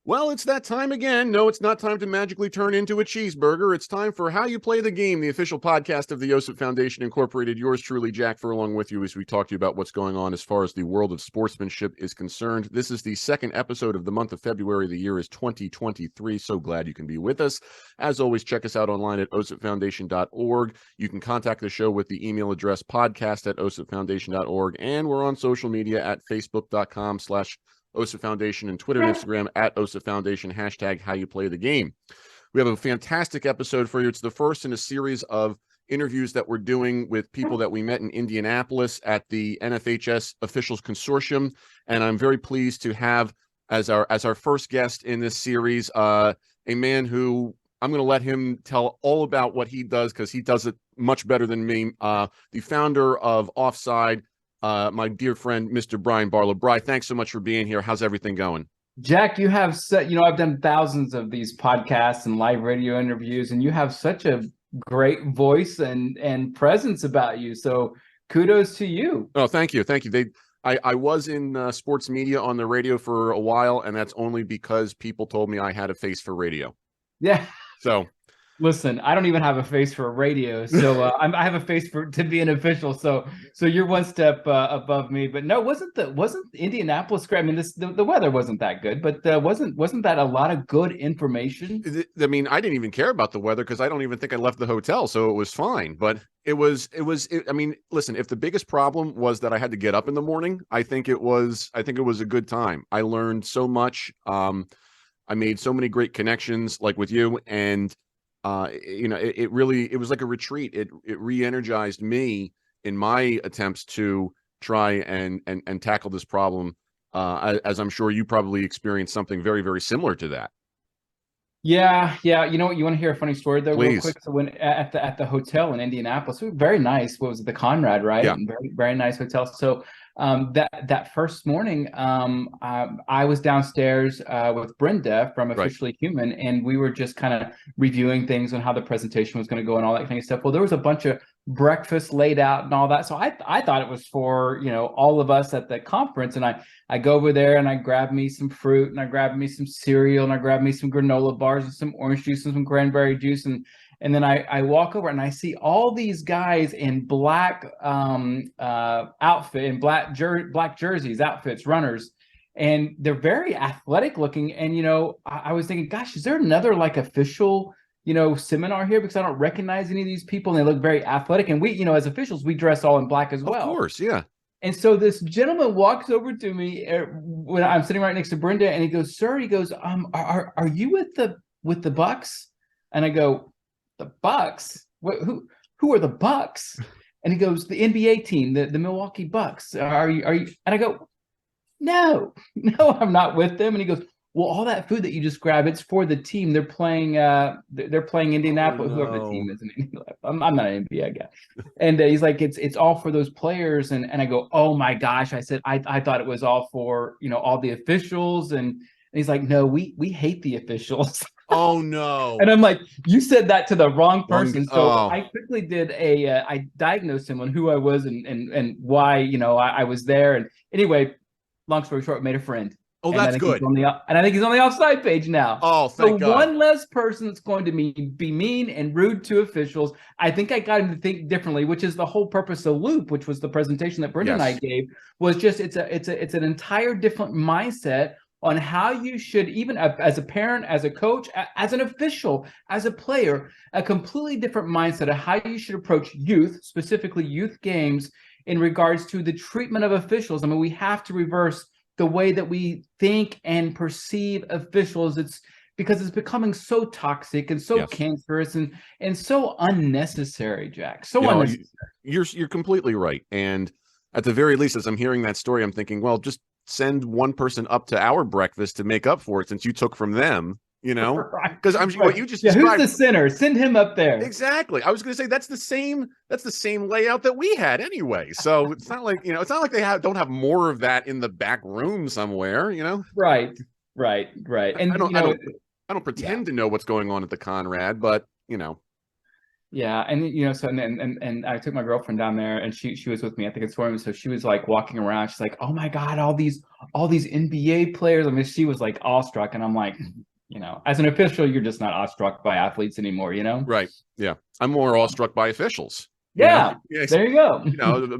Well, it's that time again. No, it's not time to magically turn into a cheeseburger. It's time for How You Play the Game, the official podcast of the OSIP Foundation Incorporated. Yours truly, Jack Furlong, with you as we talk to you about what's going on as far as the world of sportsmanship is concerned. This is the second episode of the month of February. The year is 2023. So glad you can be with us. As always, check us out online at osipfoundation.org. You can contact the show with the email address podcast@osipfoundation.org. And we're on social media at facebook.com/OSIP Foundation and Twitter and Instagram at OSIP Foundation, hashtag How You Play the Game. We have a fantastic episode for you. It's the first in a series of interviews that we're doing with people that we met in Indianapolis at the NFHS Officials Consortium. And I'm very pleased to have as our first guest in this series, a man who I'm going to let him tell all about what he does because he does it much better than me. The founder of Offside, my dear friend, Mr. Brian Barlow. Brian, thanks so much for being here. How's everything going? Jack, you have I've done thousands of these podcasts and live radio interviews, and you have such a great voice and presence about you. So kudos to you. Oh, thank you. Thank you. I was in sports media on the radio for a while, and that's only because people told me I had a face for radio. Yeah. So listen, I don't even have a face for radio, so I have a face to be an official. So you're one step above me. But no, wasn't Indianapolis great? I mean, the weather wasn't that good, but wasn't that a lot of good information? I mean, I didn't even care about the weather because I don't even think I left the hotel, so it was fine. But it was. I mean, listen, if the biggest problem was that I had to get up in the morning, I think it was a good time. I learned so much. I made so many great connections, like with you, and it was like a retreat. It re-energized me in my attempts to try and tackle this problem, as I'm sure you probably experienced something very, very similar to that. Yeah. You know what? You want to hear a funny story though, Please. real quick? So when at the hotel in Indianapolis, very nice. What was it? The Conrad, right? Yeah. Very, very nice hotel. So that first morning, I was downstairs with Brenda from Officially Human, and we were just kind of reviewing things on how the presentation was going to go and all that kind of stuff. Well, there was a bunch of breakfast laid out and all that, so I thought it was for all of us at the conference, and I go over there and I grab me some fruit and I grab me some cereal and I grab me some granola bars and some orange juice and some cranberry juice, and then I walk over and I see all these guys in black outfit, in black jerseys, outfits, runners, and they're very athletic looking. And I was thinking, gosh, is there another like official seminar here, because I don't recognize any of these people, and they look very athletic. And we, as officials, we dress all in black as well. Of course, yeah. And so this gentleman walks over to me when I'm sitting right next to Brenda, and he goes, "Sir," he goes, are you with the Bucks?" And I go, "The Bucks? Who are the Bucks?" And he goes, "The NBA team, the Milwaukee Bucks. Are you?" And I go, No, I'm not with them." And he goes, "Well, all that food that you just grabbed, it's for the team. They're playing Indianapolis, whoever the team is." I'm not an NBA guy. And he's like, it's all for those players. And I go, "Oh my gosh." I said, I thought it was all for, all the officials. And he's like, "No, we hate the officials." Oh no. And I'm like, "You said that to the wrong person." So I quickly did I diagnosed him on who I was and why, I was there. And anyway, long story short, made a friend. Oh, that's good. And I think he's on the Offside page now. Oh, thank God. One less person that's going to be mean and rude to officials. I think I got him to think differently, which is the whole purpose of Loop, which was the presentation that Brenda and I gave, was just it's an entire different mindset on how you should, even as a parent, as a coach, as an official, as a player, a completely different mindset of how you should approach youth, specifically youth games, in regards to the treatment of officials. I mean, we have to reverse the way that we think and perceive officials. It's because it's becoming so toxic and so cancerous and so unnecessary, Jack. So unnecessary. You're completely right. And at the very least, as I'm hearing that story, I'm thinking, well, just send one person up to our breakfast to make up for it, since you took from them. Because I'm what you just described. Who's the sinner? Send him up there. Exactly. I was going to say that's the same layout that we had anyway. So it's not like they don't have more of that in the back room somewhere. Right. And I don't pretend to know what's going on at the Conrad, but Yeah, and so and I took my girlfriend down there, and she was with me at the consortium. So she was like walking around. She's like, "Oh my God, all these NBA players." I mean, she was like awestruck, and I'm like, as an official, you're just not awestruck by athletes anymore, Right. Yeah. I'm more awestruck by officials. Yeah, Yes. there you go.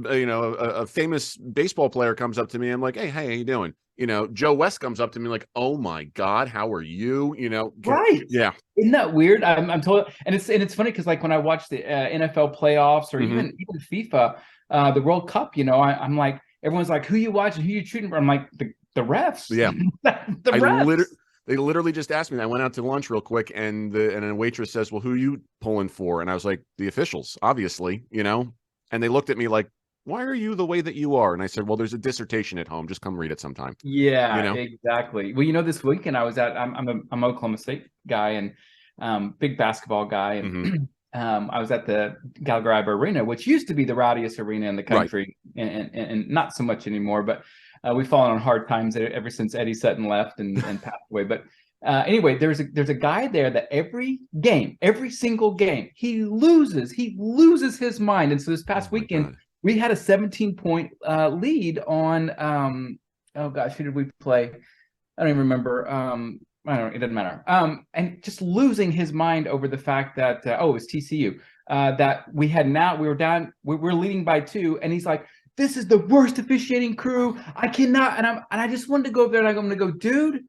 A famous baseball player comes up to me. I'm like, hey, how you doing? Joe West comes up to me like, oh my God, how are you? Right. Yeah. Isn't that weird? I'm told, and it's funny because like when I watch the NFL playoffs or even FIFA, the World Cup, I'm like, everyone's like, who you watching, who you shooting for? I'm like, the refs. Yeah. The refs. They literally just asked me. I went out to lunch real quick, and a waitress says, "Well, who are you pulling for?" And I was like, "The officials, obviously." And they looked at me like, "Why are you the way that you are?" And I said, "Well, there's a dissertation at home. Just come read it sometime." Yeah, exactly. Well, this weekend I'm an Oklahoma State guy and big basketball guy, and I was at the Gallagher Arena, which used to be the rowdiest arena in the country, right. and not so much anymore. But we've fallen on hard times ever since Eddie Sutton left and passed away. But anyway, there's a guy there that every single game, he loses his mind. And so this past weekend, God. We had a 17-point lead on oh gosh, who did we play? I don't even remember. I don't know, it doesn't matter. And just losing his mind over the fact that it was TCU. That we were leading by 2, and he's like, "This is the worst officiating crew. I cannot." And I just wanted to go over there, and I'm going to go, dude.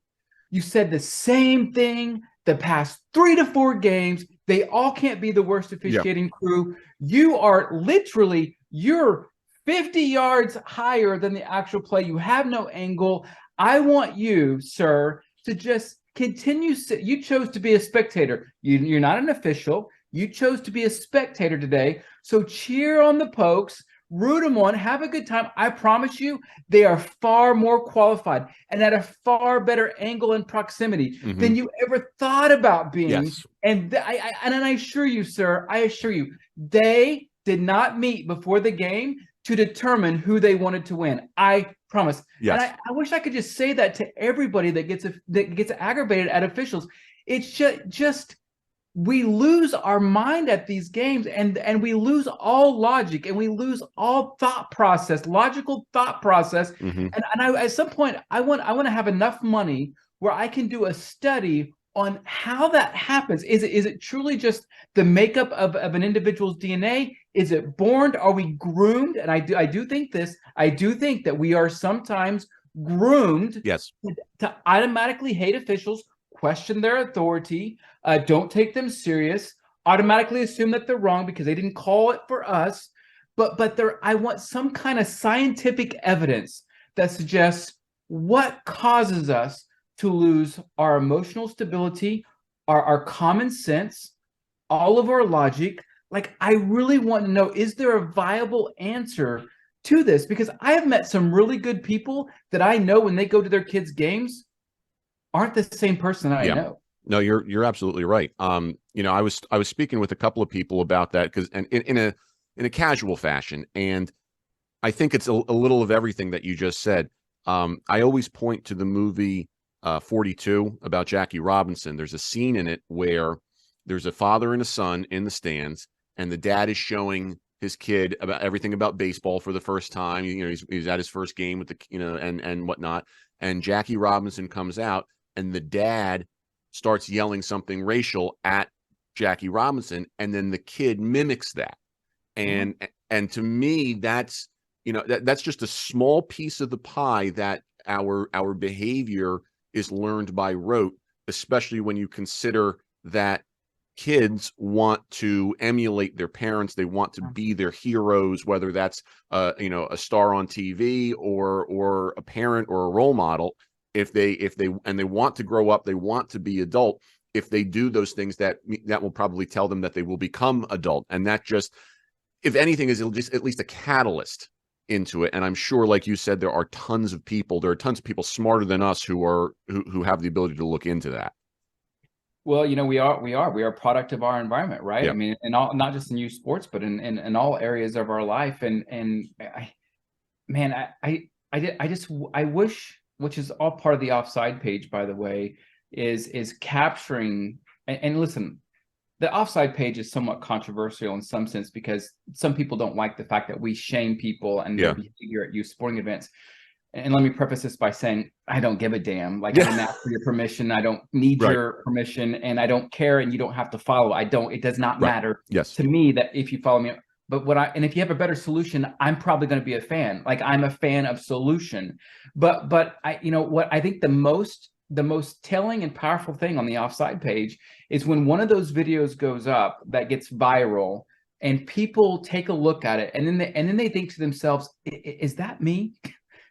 You said the same thing the past 3 to 4 games. They all can't be the worst officiating crew. You are literally, you're 50 yards higher than the actual play. You have no angle. I want you, sir, to just continue. You chose to be a spectator. You're not an official. You chose to be a spectator today. So cheer on the Pokes. Root them on, have a good time. I promise you, they are far more qualified and at a far better angle and proximity than you ever thought about being. Yes. And I assure you, sir, they did not meet before the game to determine who they wanted to win. I promise. Yes. And I wish I could just say that to everybody that gets aggravated at officials. It's just we lose our mind at these games, and we lose all logic, and we lose all logical thought process. And I, at some point, I want to have enough money where I can do a study on how that happens. Is it truly just the makeup of an individual's DNA? Is it born? Are we groomed? And I do think that we are sometimes groomed to automatically hate officials, question their authority, don't take them serious, automatically assume that they're wrong because they didn't call it for us. But I want some kind of scientific evidence that suggests what causes us to lose our emotional stability, our common sense, all of our logic. Like, I really want to know, is there a viable answer to this? Because I have met some really good people that I know when they go to their kids' games aren't the same person that I know. No, you're absolutely right. I was speaking with a couple of people about that because in a casual fashion, and I think it's a little of everything that you just said. I always point to the movie 42 about Jackie Robinson. There's a scene in it where there's a father and a son in the stands, and the dad is showing his kid about everything about baseball for the first time. He's at his first game with and whatnot. And Jackie Robinson comes out, and the dad starts yelling something racial at Jackie Robinson, and then the kid mimics that. And to me, that's that's just a small piece of the pie that our behavior is learned by rote, especially when you consider that kids want to emulate their parents. They want to be their heroes, whether that's a star on TV or a parent or a role model. If they want to grow up, they want to be adult. If they do those things, that will probably tell them that they will become adult. And that just, if anything, is just at least a catalyst into it. And I'm sure, like you said, there are tons of people smarter than us who have the ability to look into that. Well, we are a product of our environment, right? I mean, in all, not just in youth sports, but in all areas of our life. And I wish, which is all part of the Offside page, by the way, is capturing, and listen, the offside page is somewhat controversial in some sense because some people don't like the fact that we shame people and their behavior at youth sporting events. And let me preface this by saying, I don't give a damn. Like, I didn't ask for your permission. I don't need your permission, and I don't care, and you don't have to follow. It does not matter to me that if you follow me. But and if you have a better solution, I'm probably going to be a fan. Like, I'm a fan of solution. But what I think the most telling and powerful thing on the offside page is when one of those videos goes up that gets viral and people take a look at it, and then they think to themselves, is that me?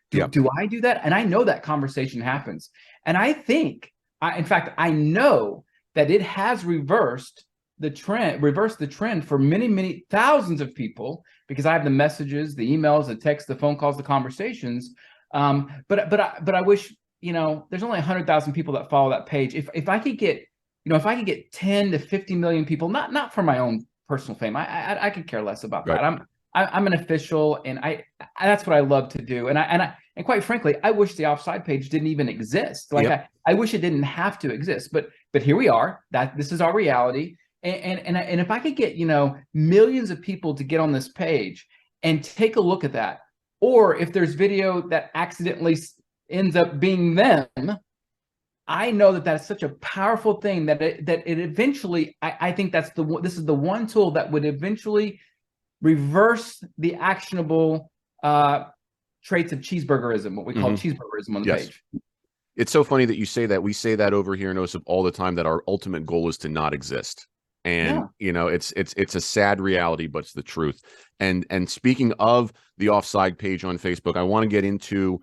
Do I do that? And I know that conversation happens. And I think, in fact, I know that it has reversed the trend for many, many thousands of people, because I have the messages, the emails, the texts, the phone calls, the conversations. But I wish, there's only 100,000 people that follow that page. If I could get, if I could get 10 to 50 million people, not for my own personal fame, I could care less about that. I'm an official, and that's what I love to do. And quite frankly, I wish the offside page didn't even exist. Like, I wish it didn't have to exist, but here we are. This is our reality. And if I could get, millions of people to get on this page and take a look at that, or if there's video that accidentally ends up being them, I know that that's such a powerful thing that it eventually, I think this is the one tool that would eventually reverse the actionable traits of cheeseburgerism, what we call cheeseburgerism on the page. It's so funny that you say that. We say that over here in OSIP all the time, that our ultimate goal is to not exist. And it's a sad reality, but it's the truth. And speaking of the offside page on Facebook, I want to get into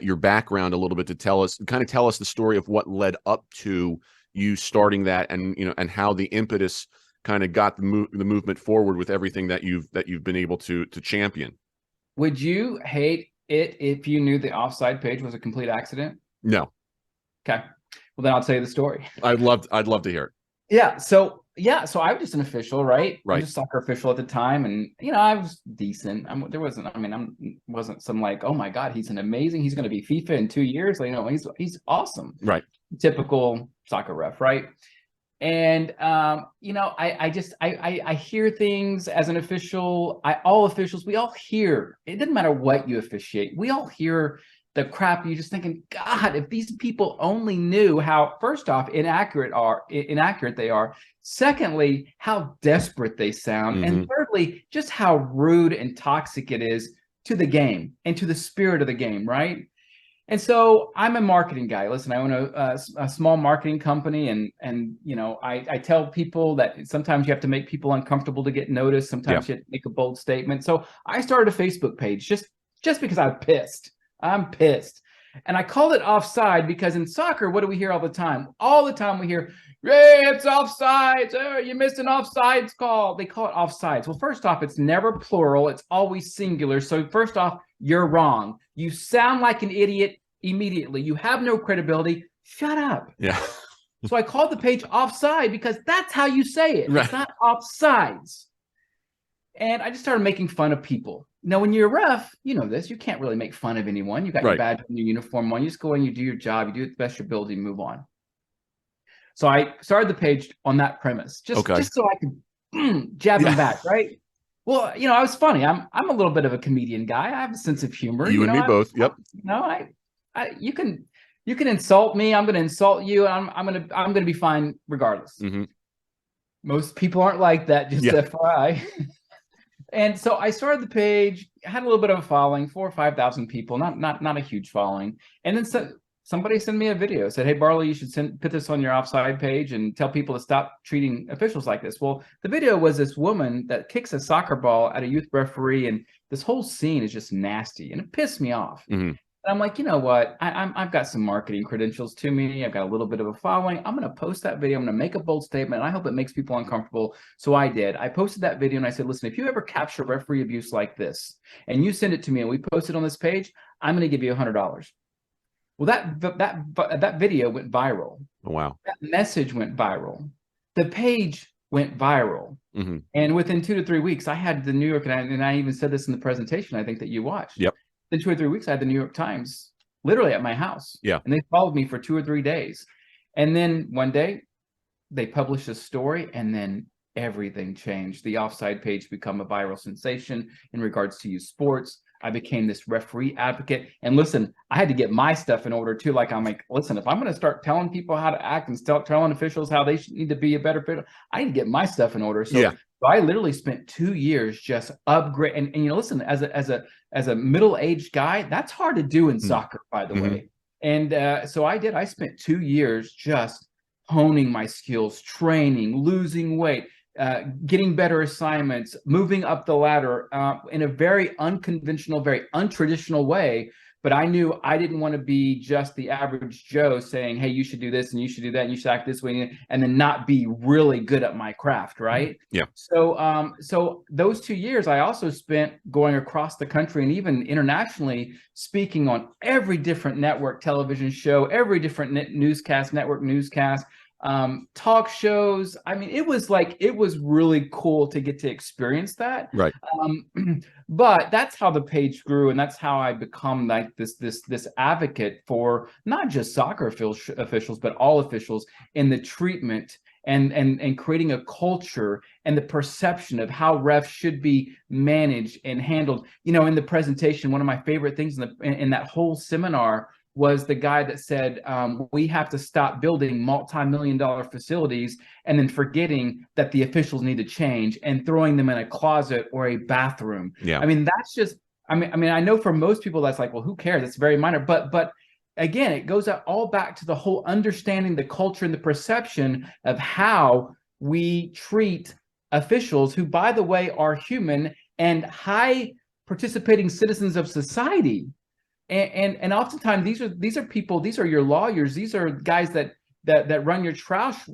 your background a little bit to tell us the story of what led up to you starting that, and and how the impetus kind of got the movement forward with everything that you've been able to champion. Would you hate it if you knew the offside page was a complete accident? No. Okay. Well, then I'll tell you the story. I'd love to hear it. Yeah. So I was just an official, right? Right. I was just a soccer official at the time, and I was decent. I wasn't some like, oh my God, he's he's going to be FIFA in 2 years. He's awesome. Right. Typical soccer ref, right? And I hear things as an official. All officials, we all hear. It doesn't matter what you officiate. We all hear the crap. You're just thinking, God, if these people only knew how, first off, inaccurate they are. Secondly, how desperate they sound, and thirdly, just how rude and toxic it is to the game and to the spirit of the game, right? And so I'm a marketing guy. Listen, I own a small marketing company, and I tell people that sometimes you have to make people uncomfortable to get noticed. Sometimes you have to make a bold statement. So I started a Facebook page just because I'm pissed. I'm pissed. And I called it Offside because in soccer, what do we hear all the time? All the time we hear, hey, it's offsides. Oh, you missed an offsides call. They call it offsides. Well, first off, it's never plural. It's always singular. So first off, you're wrong. You sound like an idiot immediately. You have no credibility. Shut up. Yeah. So I called the page Offside because that's how you say it. Right. It's not offsides. And I just started making fun of people. Now, when you're a ref, you know this. You can't really make fun of anyone. You got your badge and your uniform on. You just go in, you do your job, you do it the best your ability, move on. So I started the page on that premise, just so I could jab them back, right? Well, I was funny. I'm a little bit of a comedian guy. I have a sense of humor. You and me both. Yep. You can insult me. I'm going to insult you. And I'm going to be fine regardless. Most people aren't like that. Just FYI. And so I started the page, had a little bit of a following, 4,000 or 5,000 people, not a huge following. And then somebody sent me a video, said, hey, Barlow, you should put this on your offside page and tell people to stop treating officials like this. Well, the video was this woman that kicks a soccer ball at a youth referee, and this whole scene is just nasty, and it pissed me off. And I'm like, you know what? I've got some marketing credentials to me. I've got a little bit of a following. I'm going to post that video. I'm going to make a bold statement. And I hope it makes people uncomfortable. So I did. I posted that video and I said, listen, if you ever capture referee abuse like this and you send it to me and we post it on this page, I'm going to give you $100. Well, that video went viral. Oh, wow. That message went viral. The page went viral. And within 2 to 3 weeks, I had the New York, and I even said this in the presentation, I think, that you watched. Yep. Then 2 or 3 weeks, I had the New York Times literally at my house. Yeah. And they followed me for 2 or 3 days. And then one day, they published a story, and then everything changed. The Offside page became a viral sensation in regards to youth sports. I became this referee advocate. And listen, I had to get my stuff in order too. Like, I'm like, listen, if I'm going to start telling people how to act and start telling officials how they need to be a better official, I need to get my stuff in order. So, so I literally spent 2 years just upgrade. And you know, listen, as a middle-aged guy, that's hard to do in soccer, by the way. And so I did. I spent 2 years just honing my skills, training, losing weight, getting better assignments, moving up the ladder in a very unconventional, very untraditional way. But I knew I didn't want to be just the average Joe saying, hey, you should do this and you should do that and you should act this way, and then not be really good at my craft, right? Yeah. So so those 2 years I also spent going across the country and even internationally, speaking on every different network television show, every different newscast, network newscast, talk shows. I mean, it was really cool to get to experience that. Right. But that's how the page grew, and that's how I become like this advocate for not just soccer officials, but all officials in the treatment and creating a culture and the perception of how refs should be managed and handled. You know, in the presentation, one of my favorite things in that whole seminar was the guy that said, we have to stop building multi-million-dollar facilities and then forgetting that the officials need to change and throwing them in a closet or a bathroom. Yeah. I mean, that's just, I mean, I know for most people that's like, well, who cares? It's very minor. But again, it goes all back to the whole understanding the culture and the perception of how we treat officials who, by the way, are human and high participating citizens of society. And oftentimes these are people, these are your lawyers, these are guys that run your trash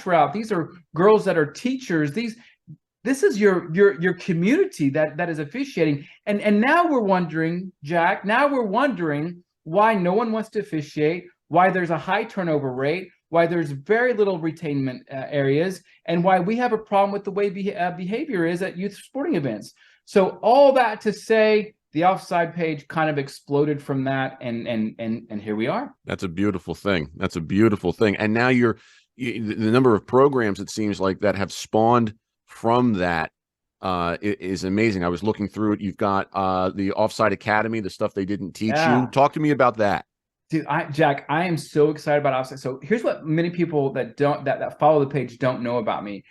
route, these are girls that are teachers, this is your community that is officiating. And now we're wondering, Jack, why no one wants to officiate, why there's a high turnover rate, why there's very little retainment areas, and why we have a problem with the way behavior is at youth sporting events. So all that to say, the Offside page kind of exploded from that, and here we are. That's a beautiful thing. That's a beautiful thing. And now the number of programs, it seems like, that have spawned from that is amazing. I was looking through it. You've got the Offside Academy, the stuff they didn't teach you. Talk to me about that. Dude, Jack, I am so excited about Offside. So here's what many people that follow the page don't know about me.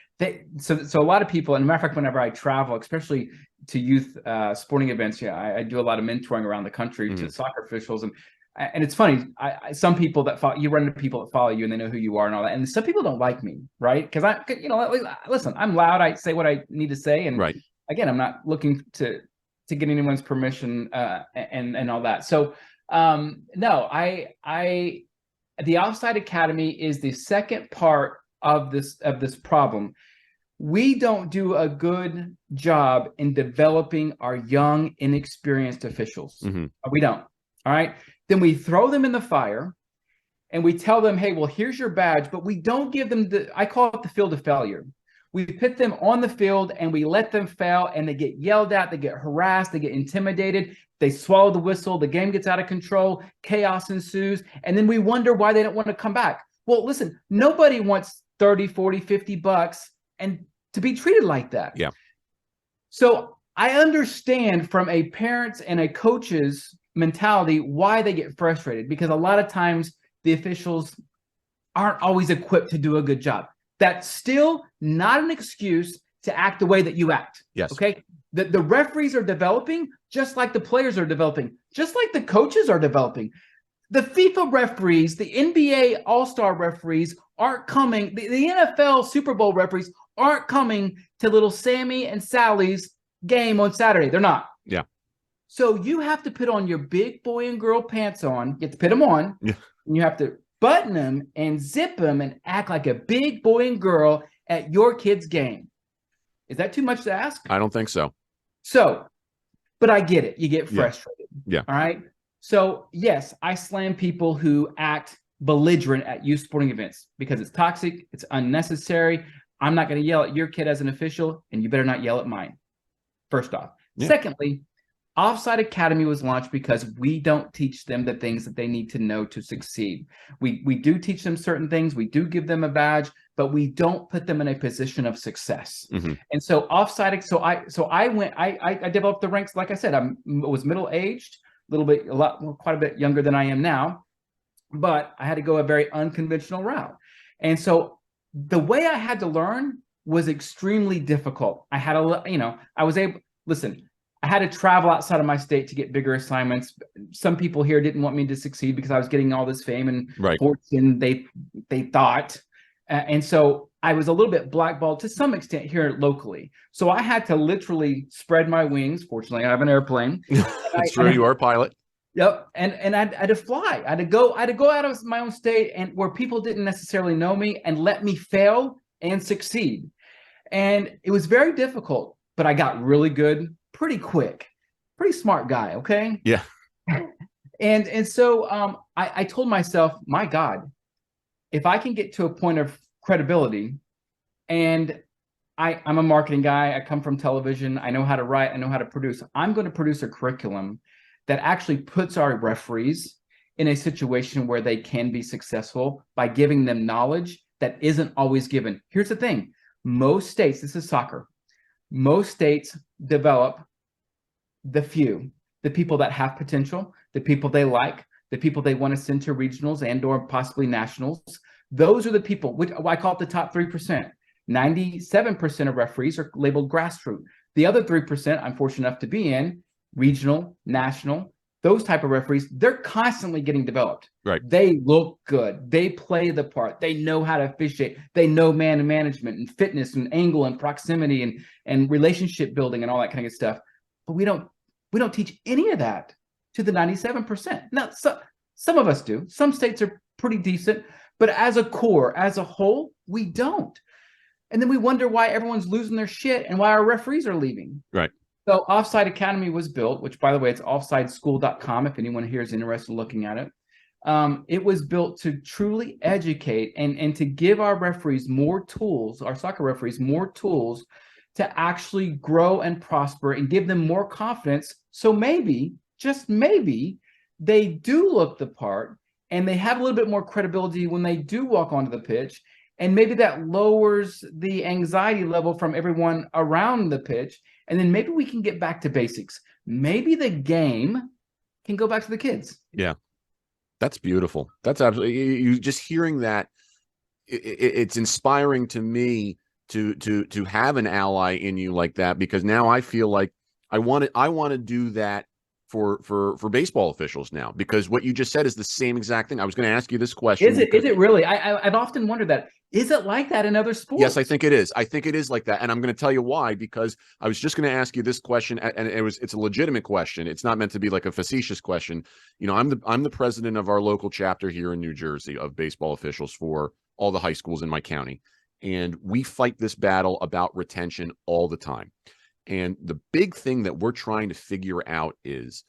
So a lot of people, and as a matter of fact, whenever I travel, especially to youth sporting events, I do a lot of mentoring around the country to soccer officials, and it's funny. Some people that follow you, run into people that follow you, and they know who you are and all that. And some people don't like me, right? Because listen, I'm loud. I say what I need to say, and again, I'm not looking to get anyone's permission and all that. So no, the Offside Academy is the second part of this problem. We don't do a good job in developing our young, inexperienced officials. We don't. All right. Then we throw them in the fire and we tell them, hey, well, here's your badge, but we don't give them I call it the field of failure. We put them on the field and we let them fail, and they get yelled at, they get harassed, they get intimidated, they swallow the whistle, the game gets out of control, chaos ensues, and then we wonder why they don't want to come back. Well, listen, nobody wants 30, 40, 50 bucks and to be treated like that. Yeah. So I understand from a parent's and a coach's mentality why they get frustrated, because a lot of times the officials aren't always equipped to do a good job. That's still not an excuse to act the way that you act. Yes. Okay. The referees are developing just like the players are developing, just like the coaches are developing. The FIFA referees, the NBA All-Star referees aren't coming. The NFL Super Bowl referees aren't coming to little Sammy and Sally's game on Saturday. They're not. Yeah. So you have to put on your big boy and girl pants on. You have to put them on. Yeah. And you have to button them and zip them and act like a big boy and girl at your kid's game. Is that too much to ask? I don't think so. So, but I get it. You get frustrated. Yeah. All right. So yes, I slam people who act belligerent at youth sporting events because it's toxic. It's unnecessary. I'm not going to yell at your kid as an official, and you better not yell at mine. First off. Yeah. Secondly, Offside Academy was launched because we don't teach them the things that they need to know to succeed. We do teach them certain things. We do give them a badge, but we don't put them in a position of success. Mm-hmm. And so offside, I developed the ranks. Like I said, I was middle-aged, quite a bit younger than I am now, but I had to go a very unconventional route. And so the way I had to learn was extremely difficult. I had I had to travel outside of my state to get bigger assignments. Some people here didn't want me to succeed because I was getting all this fame and fortune, they thought. And so I was a little bit blackballed to some extent here locally. So I had to literally spread my wings. Fortunately, I have an airplane. That's true. You are a pilot. Yep. And I had to fly. I had to go out of my own state and where people didn't necessarily know me and let me fail and succeed. And it was very difficult, but I got really good pretty quick. Pretty smart guy, okay? Yeah. And so I told myself, my God, if I can get to a point of credibility, and I'm a marketing guy, I come from television, I know how to write, I know how to produce. I'm going to produce a curriculum that actually puts our referees in a situation where they can be successful by giving them knowledge that isn't always given. Here's the thing. Most states, this is soccer, most states develop the few, the people that have potential, the people they like, the people they want to send to regionals and or possibly nationals. Those are the people, which I call it the top 3%. 97% of referees are labeled grassroots. The other 3% I'm fortunate enough to be in, regional, national, those type of referees, they're constantly getting developed. Right. They look good. They play the part. They know how to officiate. They know man management and fitness and angle and proximity and relationship building and all that kind of stuff. But we don't teach any of that to the 97%. Now, some of us do. Some states are pretty decent, but as a core, as a whole, we don't. And then we wonder why everyone's losing their shit and why our referees are leaving. Right. So Offside Academy was built, which, by the way, it's offsideschool.com if anyone here is interested in looking at it. It was built to truly educate and to give our referees more tools, our soccer referees more tools to actually grow and prosper and give them more confidence. So maybe, just maybe, they do look the part and they have a little bit more credibility when they do walk onto the pitch. And maybe that lowers the anxiety level from everyone around the pitch. And then maybe we can get back to basics. Maybe the game can go back to the kids. Yeah. That's beautiful. That's absolutely, you just hearing that, it's inspiring to me to have an ally in you like that, because now I feel like I want to do that for baseball officials now, because what you just said is the same exact thing. I was going to ask you this question. Is it really? I've often wondered that. Is it like that in other sports? Yes, I think it is. I think it is like that. And I'm going to tell you why, because I was just going to ask you this question, and it's a legitimate question. It's not meant to be like a facetious question. You know, I'm the president of our local chapter here in New Jersey of baseball officials for all the high schools in my county. And we fight this battle about retention all the time. And the big thing that we're trying to figure out is,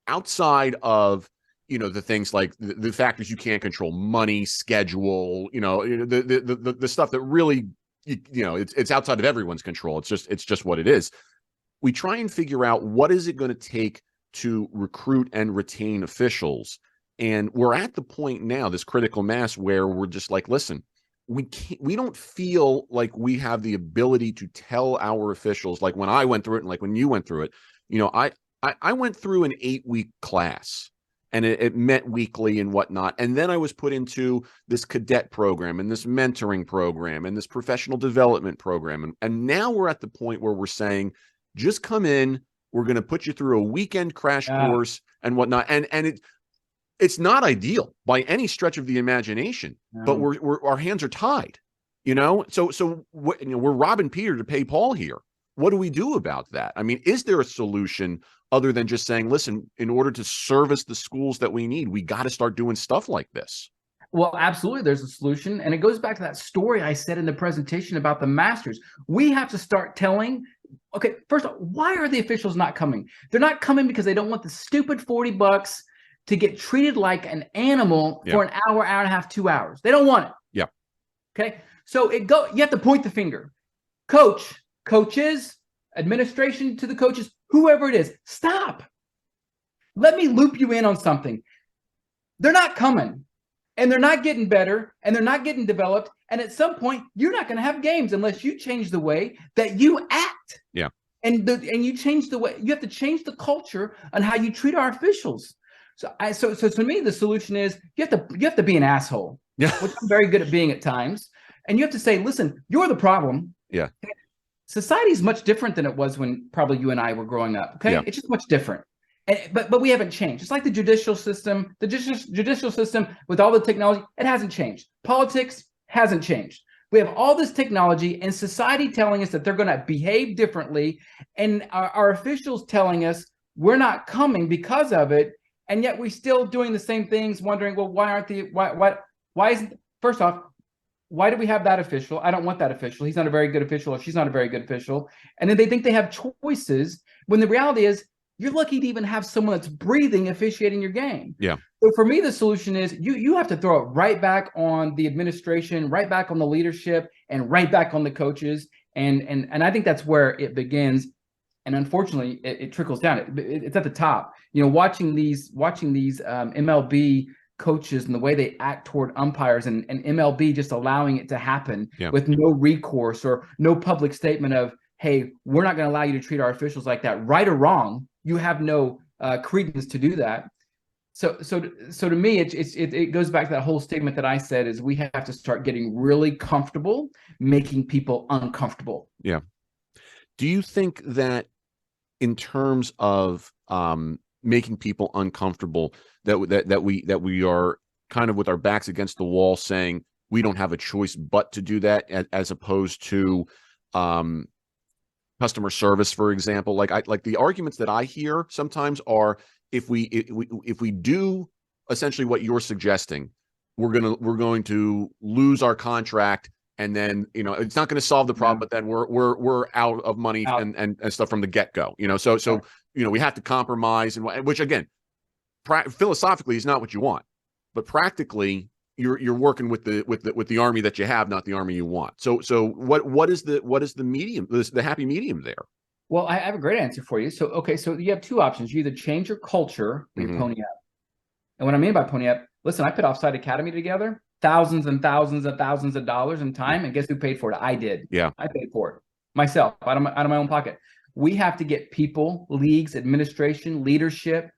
outside of, you know, the things like the factors you can't control, money, schedule, you know, the stuff that really, you know, it's outside of everyone's control. It's just what it is. We try and figure out what is it going to take to recruit and retain officials. And we're at the point now, this critical mass, where we're just like, listen, we don't feel like we have the ability to tell our officials, like when I went through it and like when you went through it, you know, I went through an 8-week class, and it met weekly and whatnot. And then I was put into this cadet program and this mentoring program and this professional development program. And now we're at the point where we're saying, just come in, we're going to put you through a weekend crash course and whatnot. And it's not ideal by any stretch of the imagination, but our hands are tied, you know? So you know, we're robbing Peter to pay Paul here. What do we do about that? I mean, is there a solution other than just saying, listen, in order to service the schools that we need, we got to start doing stuff like this? Well, absolutely. There's a solution. And it goes back to that story I said in the presentation about the Masters. We have to start telling, okay, first of all, why are the officials not coming? They're not coming because they don't want the stupid $40 to get treated like an animal for an hour, hour and a half, 2 hours. They don't want it. Yeah. Okay. So you have to point the finger. Coaches, administration to the coaches, whoever it is, stop. Let me loop you in on something. They're not coming, and they're not getting better, and they're not getting developed. And at some point, you're not going to have games unless you change the way that you act. Yeah. And you change the way, you have to change the culture on how you treat our officials. So to me, the solution is you have to be an asshole. Yeah. Which I'm very good at being at times. And you have to say, listen, you're the problem. Yeah. Society is much different than it was when probably you and I were growing up. Okay. Yeah. It's just much different. But we haven't changed. It's like the judicial system, judicial system with all the technology, it hasn't changed. Politics hasn't changed. We have all this technology and society telling us that they're going to behave differently, and our officials telling us we're not coming because of it, and yet we're still doing the same things, wondering, well, why isn't, first off, why do we have that official? I don't want that official. He's not a very good official, or she's not a very good official. And then they think they have choices, when the reality is you're lucky to even have someone that's breathing officiating your game. Yeah. So for me, the solution is you have to throw it right back on the administration, right back on the leadership, and right back on the coaches. And I think that's where it begins. And unfortunately, it trickles down. It's at the top. You know, watching these MLB coaches and the way they act toward umpires, and MLB just allowing it to happen with no recourse or no public statement of, hey, we're not going to allow you to treat our officials like that, right or wrong. You have no credence to do that. So to me, it goes back to that whole statement that I said, is we have to start getting really comfortable making people uncomfortable. Yeah. Do you think that in terms of making people uncomfortable, that we are kind of with our backs against the wall, saying we don't have a choice but to do that, as opposed to customer service, for example? Like the arguments that I hear sometimes are, if we do essentially what you're suggesting, we're going to lose our contract, and then, you know, it's not going to solve the problem, but then we're out of money and stuff from the get-go, you know. So you know, we have to compromise, and which again, philosophically is not what you want, but practically you're working with the army that you have, not the army you want. So what is the medium, the happy medium there? Well, I have a great answer for you. So you have two options. You either change your culture or you pony up. And what I mean by pony up, listen, I put Offside Academy together, thousands and thousands and thousands of dollars in time, and guess who paid for it? I did. Yeah, I paid for it myself, out of my own pocket. We have to get people, leagues, administration, leadership,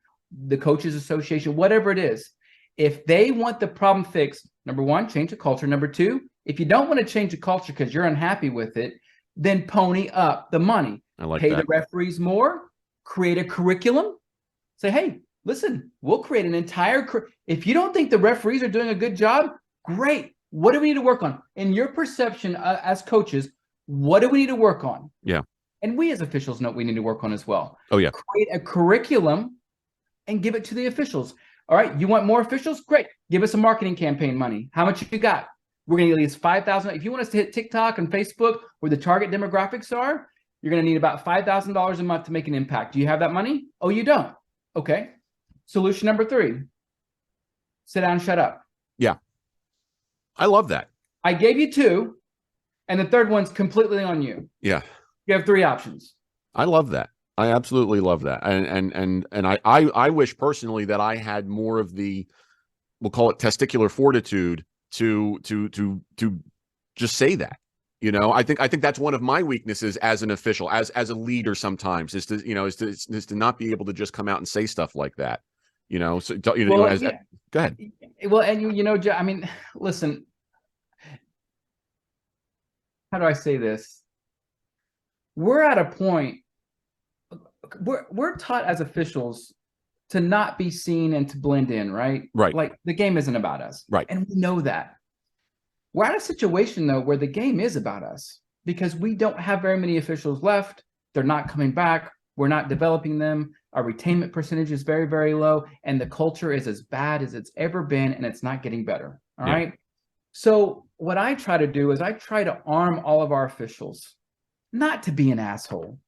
the coaches association, whatever it is. If they want the problem fixed, number one, change the culture. Number two, if you don't want to change the culture because you're unhappy with it, then pony up the money. I like Pay that. the referees more, create a curriculum. Say, hey, listen, we'll create an entire, if you don't think the referees are doing a good job, great. What do we need to work on? In your perception as coaches, what do we need to work on? Yeah. And we as officials know what we need to work on as well. Oh, yeah. Create a curriculum and give it to the officials. All right, you want more officials? Great. Give us a marketing campaign money. How much you got? We're going to get at least 5,000. If you want us to hit TikTok and Facebook, where the target demographics are, you're going to need about $5,000 a month to make an impact. Do you have that money? Oh, you don't. Okay. Solution number 3. Sit down, shut up. Yeah. I love that. I gave you 2, and the third one's completely on you. Yeah. You have 3 options. I love that. I absolutely love that. And I wish personally that I had more of the, we'll call it testicular fortitude to just say that. You know, I think that's one of my weaknesses as an official, as a leader sometimes, is to not be able to just come out and say stuff like that. You know, so go ahead. Well, and you know, I mean, listen, how do I say this? We're at a point, we're taught as officials to not be seen and to blend in, right? Right. Like the game isn't about us. Right. And we know that. We're at a situation, though, where the game is about us, because we don't have very many officials left. They're not coming back. We're not developing them. Our retainment percentage is very, very low. And the culture is as bad as it's ever been, and it's not getting better. All right. So what I try to do is I try to arm all of our officials, not to be an asshole,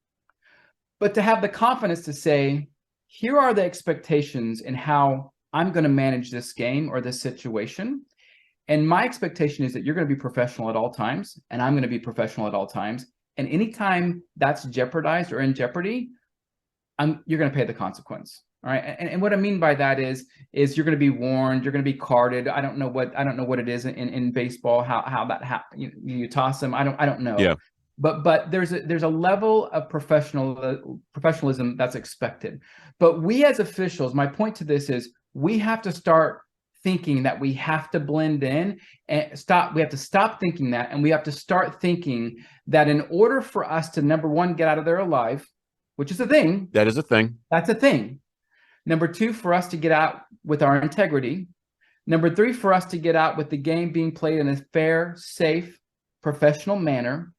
but to have the confidence to say, here are the expectations and how I'm going to manage this game or this situation. And my expectation is that you're going to be professional at all times, and I'm going to be professional at all times. And anytime that's jeopardized or in jeopardy, you're going to pay the consequence. All right. And what I mean by that is you're going to be warned, you're going to be carded. I don't know what it is in baseball, how that happens. You toss them. I don't know. Yeah. But there's a level of professionalism that's expected. But we as officials, my point to this is we have to start thinking that we have to blend in and we have to stop thinking that, and we have to start thinking that in order for us to, number one, get out of there alive, which is a thing. That is a thing. That's a thing. Number two, for us to get out with our integrity. Number three, for us to get out with the game being played in a fair, safe, professional manner.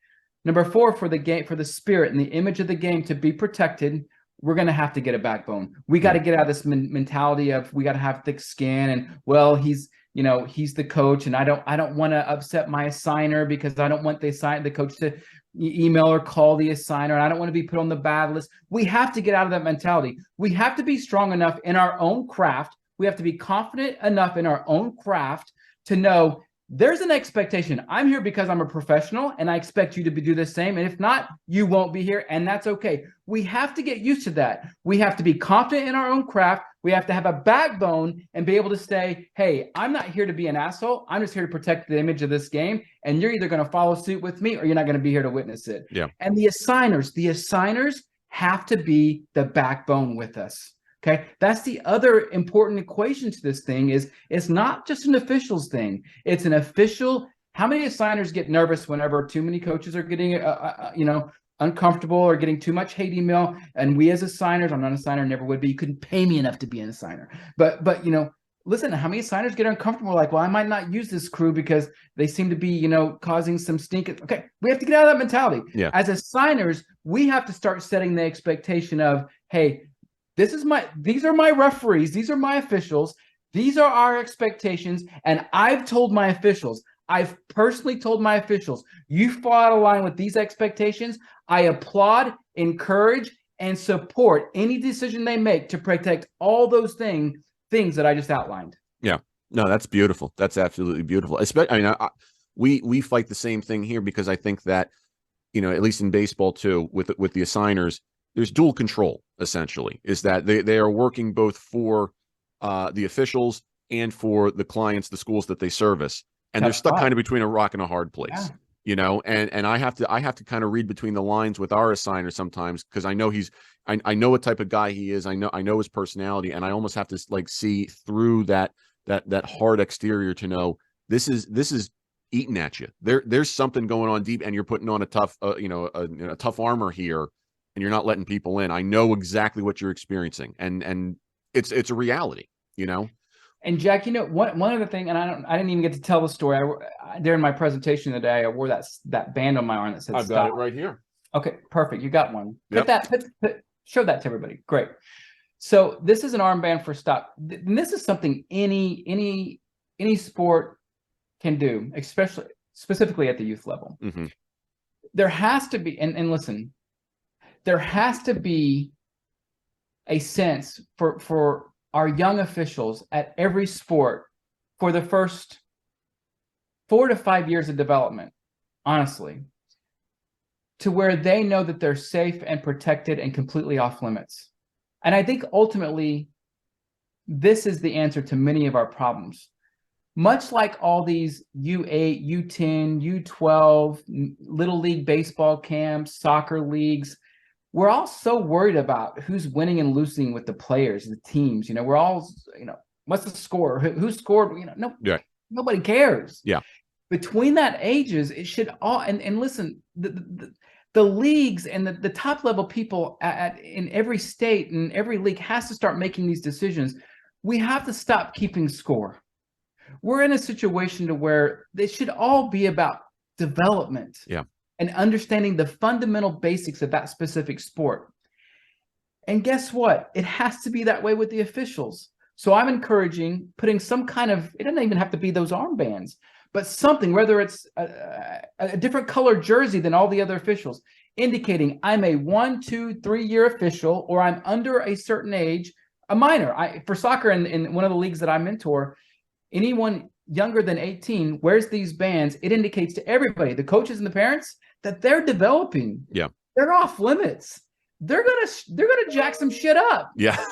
Number four, for the spirit and the image of the game to be protected, we're going to have to get a backbone. We got to get out of this mentality of we got to have thick skin and, well, he's the coach and I don't want to upset my assigner because I don't want the coach to email or call the assigner, and I don't want to be put on the bad list. We have to get out of that mentality. We have to be strong enough in our own craft. We have to be confident enough in our own craft to know there's an expectation. I'm here because I'm a professional and I expect you to do the same. And if not, you won't be here, and that's okay. We have to get used to that. We have to be confident in our own craft. We have to have a backbone and be able to say, hey, I'm not here to be an asshole. I'm just here to protect the image of this game. And you're either going to follow suit with me or you're not going to be here to witness it. Yeah. And the assigners have to be the backbone with us. Okay, that's the other important equation to this thing is it's not just an officials thing. It's an official. How many assigners get nervous whenever too many coaches are getting, uncomfortable or getting too much hate email? And we as assigners, I'm not an assigner, never would be. You couldn't pay me enough to be an assigner. But listen, how many assigners get uncomfortable? Like, well, I might not use this crew because they seem to be, causing some stink. Okay, we have to get out of that mentality. Yeah. As assigners, we have to start setting the expectation of, hey, these are my referees. These are my officials. These are our expectations. And I've personally told my officials, you fall out of line with these expectations. I applaud, encourage, and support any decision they make to protect all those things that I just outlined. Yeah, no, that's beautiful. That's absolutely beautiful. We fight the same thing here because I think that, at least in baseball too, with the assigners, there's dual control, essentially, is that they are working both for the officials and for the clients, the schools that they service. And they're stuck kind of between a rock and a hard place, and I have to kind of read between the lines with our assigner sometimes because I know I know what type of guy he is. I know his personality, and I almost have to see through that hard exterior to know this is eating at you. There's something going on deep, and you're putting on a tough, a tough armor here. And you're not letting people in. I know exactly what you're experiencing, and it's a reality, And Jack, one other thing, and I didn't even get to tell the story. During my presentation today, I wore that band on my arm that said I've stop. got it right here. Okay, perfect. You got one. Yep. Show that to everybody. Great. So this is an armband for stop. And this is something any sport can do, specifically at the youth level. Mm-hmm. There has to be, and listen. There has to be a sense for our young officials at every sport for the first 4 to 5 years of development, honestly, to where they know that they're safe and protected and completely off limits. And I think ultimately, this is the answer to many of our problems. Much like all these U8, U10, U12, Little League baseball camps, soccer leagues, we're all so worried about who's winning and losing with the players, the teams. We're all, what's the score? Who scored? Nobody cares. Yeah. Between that ages, it should all, and listen, the leagues and the top level people in every state and every league has to start making these decisions. We have to stop keeping score. We're in a situation to where it should all be about development. Yeah. And understanding the fundamental basics of that specific sport. And guess what? It has to be that way with the officials. So I'm encouraging putting some kind of, it doesn't even have to be those armbands, but something, whether it's a different color jersey than all the other officials, indicating I'm a 1, 2, 3 year official, or I'm under a certain age, a minor. For soccer in one of the leagues that I mentor, anyone younger than 18 wears these bands. It indicates to everybody, the coaches and the parents, that they're developing. Yeah. They're off limits. they're gonna jack some shit up. Yeah.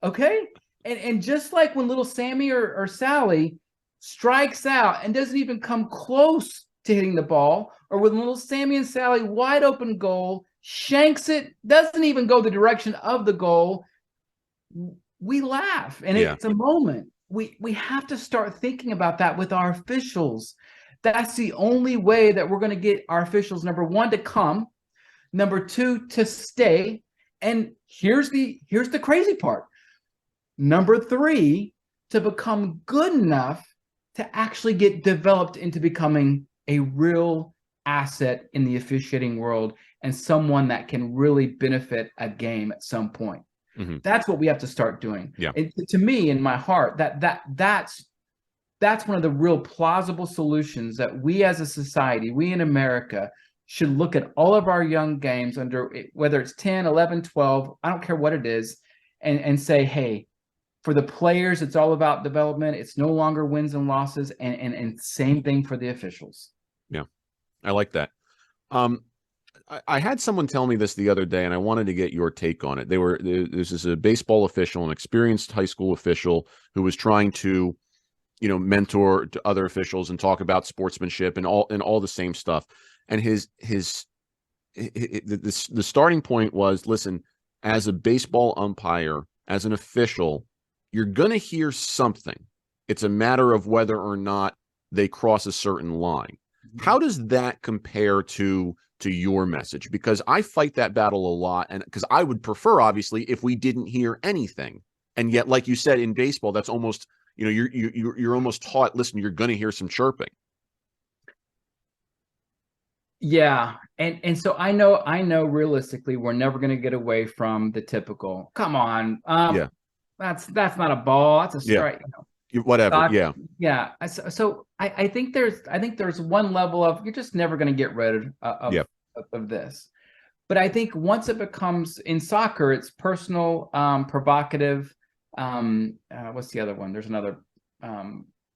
Okay. And just like when little Sammy or Sally strikes out and doesn't even come close to hitting the ball, or when little Sammy and Sally wide open goal shanks it, doesn't even go the direction of the goal, we laugh, and it's a moment. We have to start thinking about that with our officials. That's the only way that we're going to get our officials, number one, to come, number two, to stay. And here's the crazy part. Number three, to become good enough to actually get developed into becoming a real asset in the officiating world and someone that can really benefit a game at some point. Mm-hmm. That's what we have to start doing. Yeah. And to me, in my heart, that's one of the real plausible solutions that we as a society, we in America, should look at all of our young games under, whether it's 10, 11, 12, I don't care what it is, and say, hey, for the players, it's all about development. It's no longer wins and losses, and same thing for the officials. Yeah, I like that. I had someone tell me this the other day, and I wanted to get your take on it. This is a baseball official, an experienced high school official who was trying to, mentor to other officials and talk about sportsmanship and all the same stuff. And the starting point was, listen, as a baseball umpire, as an official, you're going to hear something. It's a matter of whether or not they cross a certain line. How does that compare to your message? Because I fight that battle a lot, and because I would prefer, obviously, if we didn't hear anything. And yet, like you said, in baseball, that's almost, you're almost taught, listen, you're going to hear some chirping. Yeah. And so I know realistically, we're never going to get away from the typical, come on. That's not a ball. That's a strike. Whatever. Yeah. So I think there's one level of, you're just never going to get rid of this. But I think once it becomes, in soccer, it's personal, provocative. What's the other one? There's another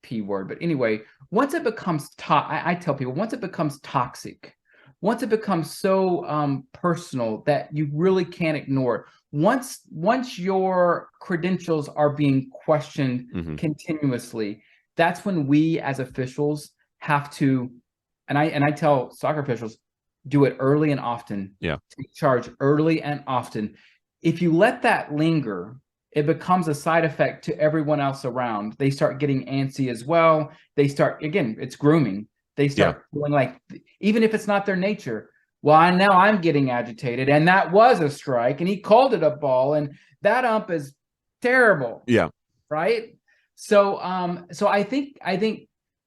P word. But anyway, once it becomes I tell people, once it becomes toxic, once it becomes so personal that you really can't ignore it, once your credentials are being questioned continuously, that's when we as officials have to, and I tell soccer officials, do it early and often. Yeah. Take charge early and often. If you let that linger, it becomes a side effect to everyone else around. They start getting antsy as well. They start, again, it's grooming. They start feeling like, even if it's not their nature, well, now I'm getting agitated, and that was a strike, and he called it a ball, and that ump is terrible. Yeah. Right. So, so I think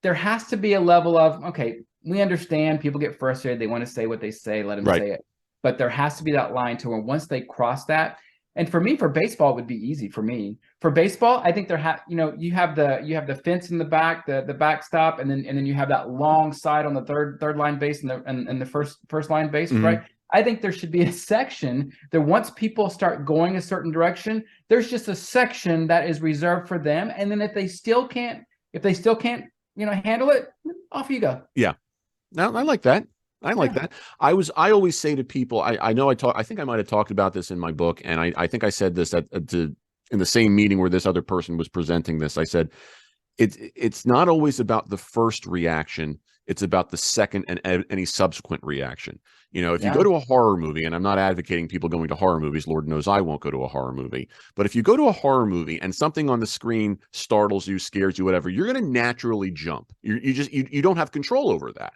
there has to be a level of, okay, we understand people get frustrated. They want to say what they say, let them say it. But there has to be that line to where once they cross that, and for me, for baseball, it would be easy for me. For baseball, I think you have the fence in the back, the backstop, and then you have that long side on the third line base and the first line base, right? I think there should be a section that once people start going a certain direction, there's just a section that is reserved for them. And then if they still can't, handle it, off you go. Yeah. No, I like that. I like that. I always say to people, I think I might have talked about this in my book. And I think I said this in the same meeting where this other person was presenting this. I said, it's not always about the first reaction. It's about the second and any subsequent reaction. If you go to a horror movie, and I'm not advocating people going to horror movies, Lord knows I won't go to a horror movie. But if you go to a horror movie and something on the screen startles you, scares you, whatever, you're going to naturally jump. You don't have control over that.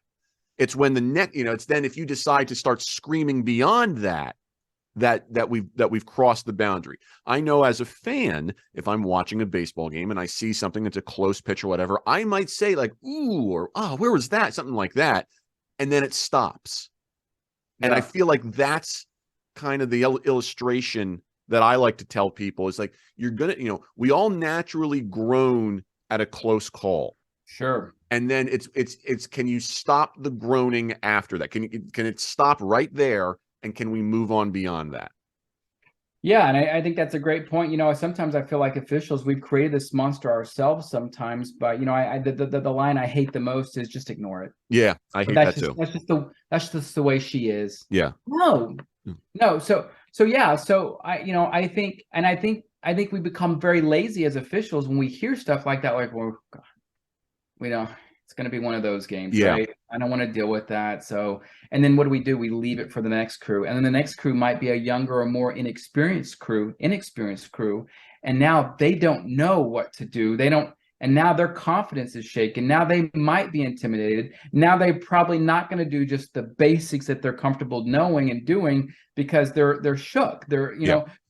It's when it's then if you decide to start screaming beyond that we've crossed the boundary. I know as a fan, if I'm watching a baseball game and I see something that's a close pitch or whatever, I might say like, ooh, or, oh, where was that? Something like that. And then it stops. Yeah. And I feel like that's kind of the illustration that I like to tell people is like, you're going to, we all naturally groan at a close call. Sure. And then it's can you stop the groaning after that? Can it stop right there? And can we move on beyond that? Yeah, and I think that's a great point. Sometimes I feel like officials, we've created this monster ourselves sometimes, but the line I hate the most is just ignore it. Yeah, I hate that too. That's just the way she is. Yeah. No, No, so yeah, so I think, and I think we become very lazy as officials when we hear stuff like that, like, well, God, it's going to be one of those games, Yeah. right? I don't want to deal with that. So, and then what do? We leave it for the next crew, and then the next crew might be a younger or more inexperienced crew, and now they don't know what to do. They don't. And now their confidence is shaken. Now they might be intimidated. Now they're probably not going to do just the basics that they're comfortable knowing and doing because they're shook.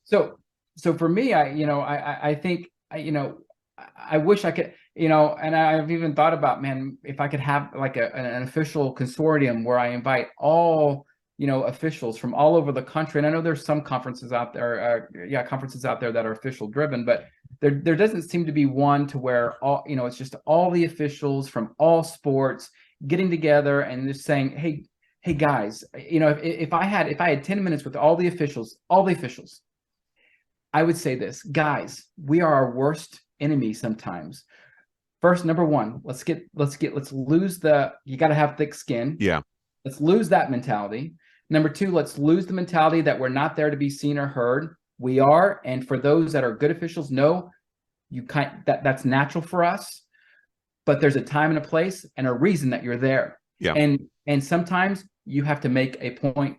So for me, I think I wish I could, and I've even thought about, man, if I could have like an official consortium where I invite all officials from all over the country. And I know there's some conferences out there, that are official driven, but there doesn't seem to be one to where all, it's just all the officials from all sports getting together and just saying, hey guys, if I had 10 minutes with all the officials, I would say this, guys, we are our worst enemy sometimes. First, number one, let's lose you got to have thick skin. Yeah. Let's lose that mentality. Number two, let's lose the mentality that we're not there to be seen or heard. We are, and for those that are good officials, know that's natural for us. But there's a time and a place and a reason that you're there. Yeah. And sometimes you have to make a point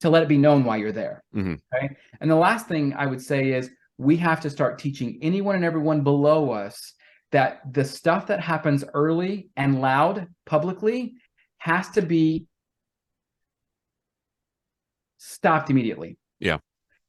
to let it be known why you're there. Mm-hmm. Okay. And the last thing I would say is we have to start teaching anyone and everyone below us that the stuff that happens early and loud publicly has to be stopped immediately. Yeah.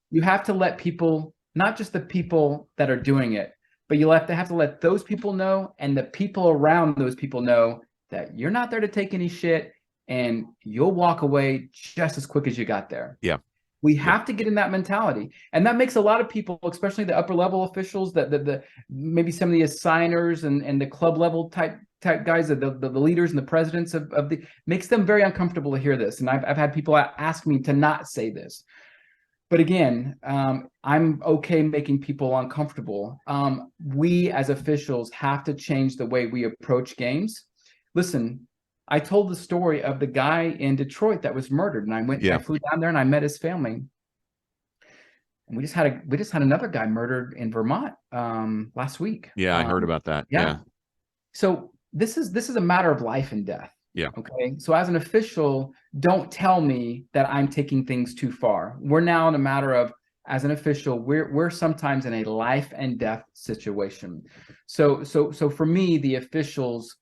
You have to let people, not just the people that are doing it, but you have to let those people know and the people around those people know that you're not there to take any shit and you'll walk away just as quick as you got there. Yeah. We have to get in that mentality. And that makes a lot of people, especially the upper level officials, the maybe some of the assigners and the club level type guys, the leaders and the presidents makes them very uncomfortable to hear this. And I've had people ask me to not say this. But again, I'm okay making people uncomfortable. We as officials have to change the way we approach games. Listen, I told the story of the guy in Detroit that was murdered, and I flew down there and I met his family. And we just had another guy murdered in Vermont last week. Yeah, I heard about that. Yeah. So this is a matter of life and death. Yeah. Okay. So as an official, don't tell me that I'm taking things too far. We're now in a matter of, as an official, we're sometimes in a life and death situation. So for me, the officials,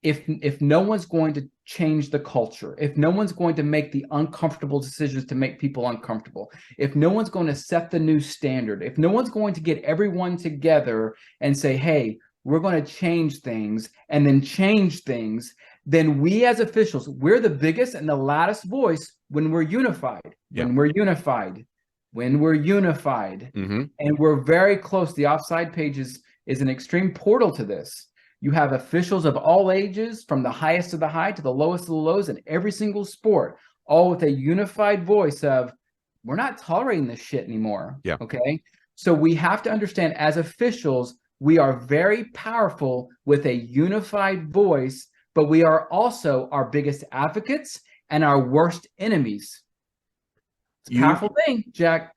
if no one's going to change the culture, if no one's going to make the uncomfortable decisions to make people uncomfortable, if no one's going to set the new standard, if no one's going to get everyone together and say, hey, we're going to change things and then change things, then we as officials, we're the biggest and the loudest voice when we're unified, when we're unified. Mm-hmm. And we're very close. The Offside page is an extreme portal to this. You have officials of all ages, from the highest of the high to the lowest of the lows in every single sport, all with a unified voice of, we're not tolerating this shit anymore. Yeah. Okay. So we have to understand, as officials, we are very powerful with a unified voice, but we are also our biggest advocates and our worst enemies. It's a powerful thing, Jack.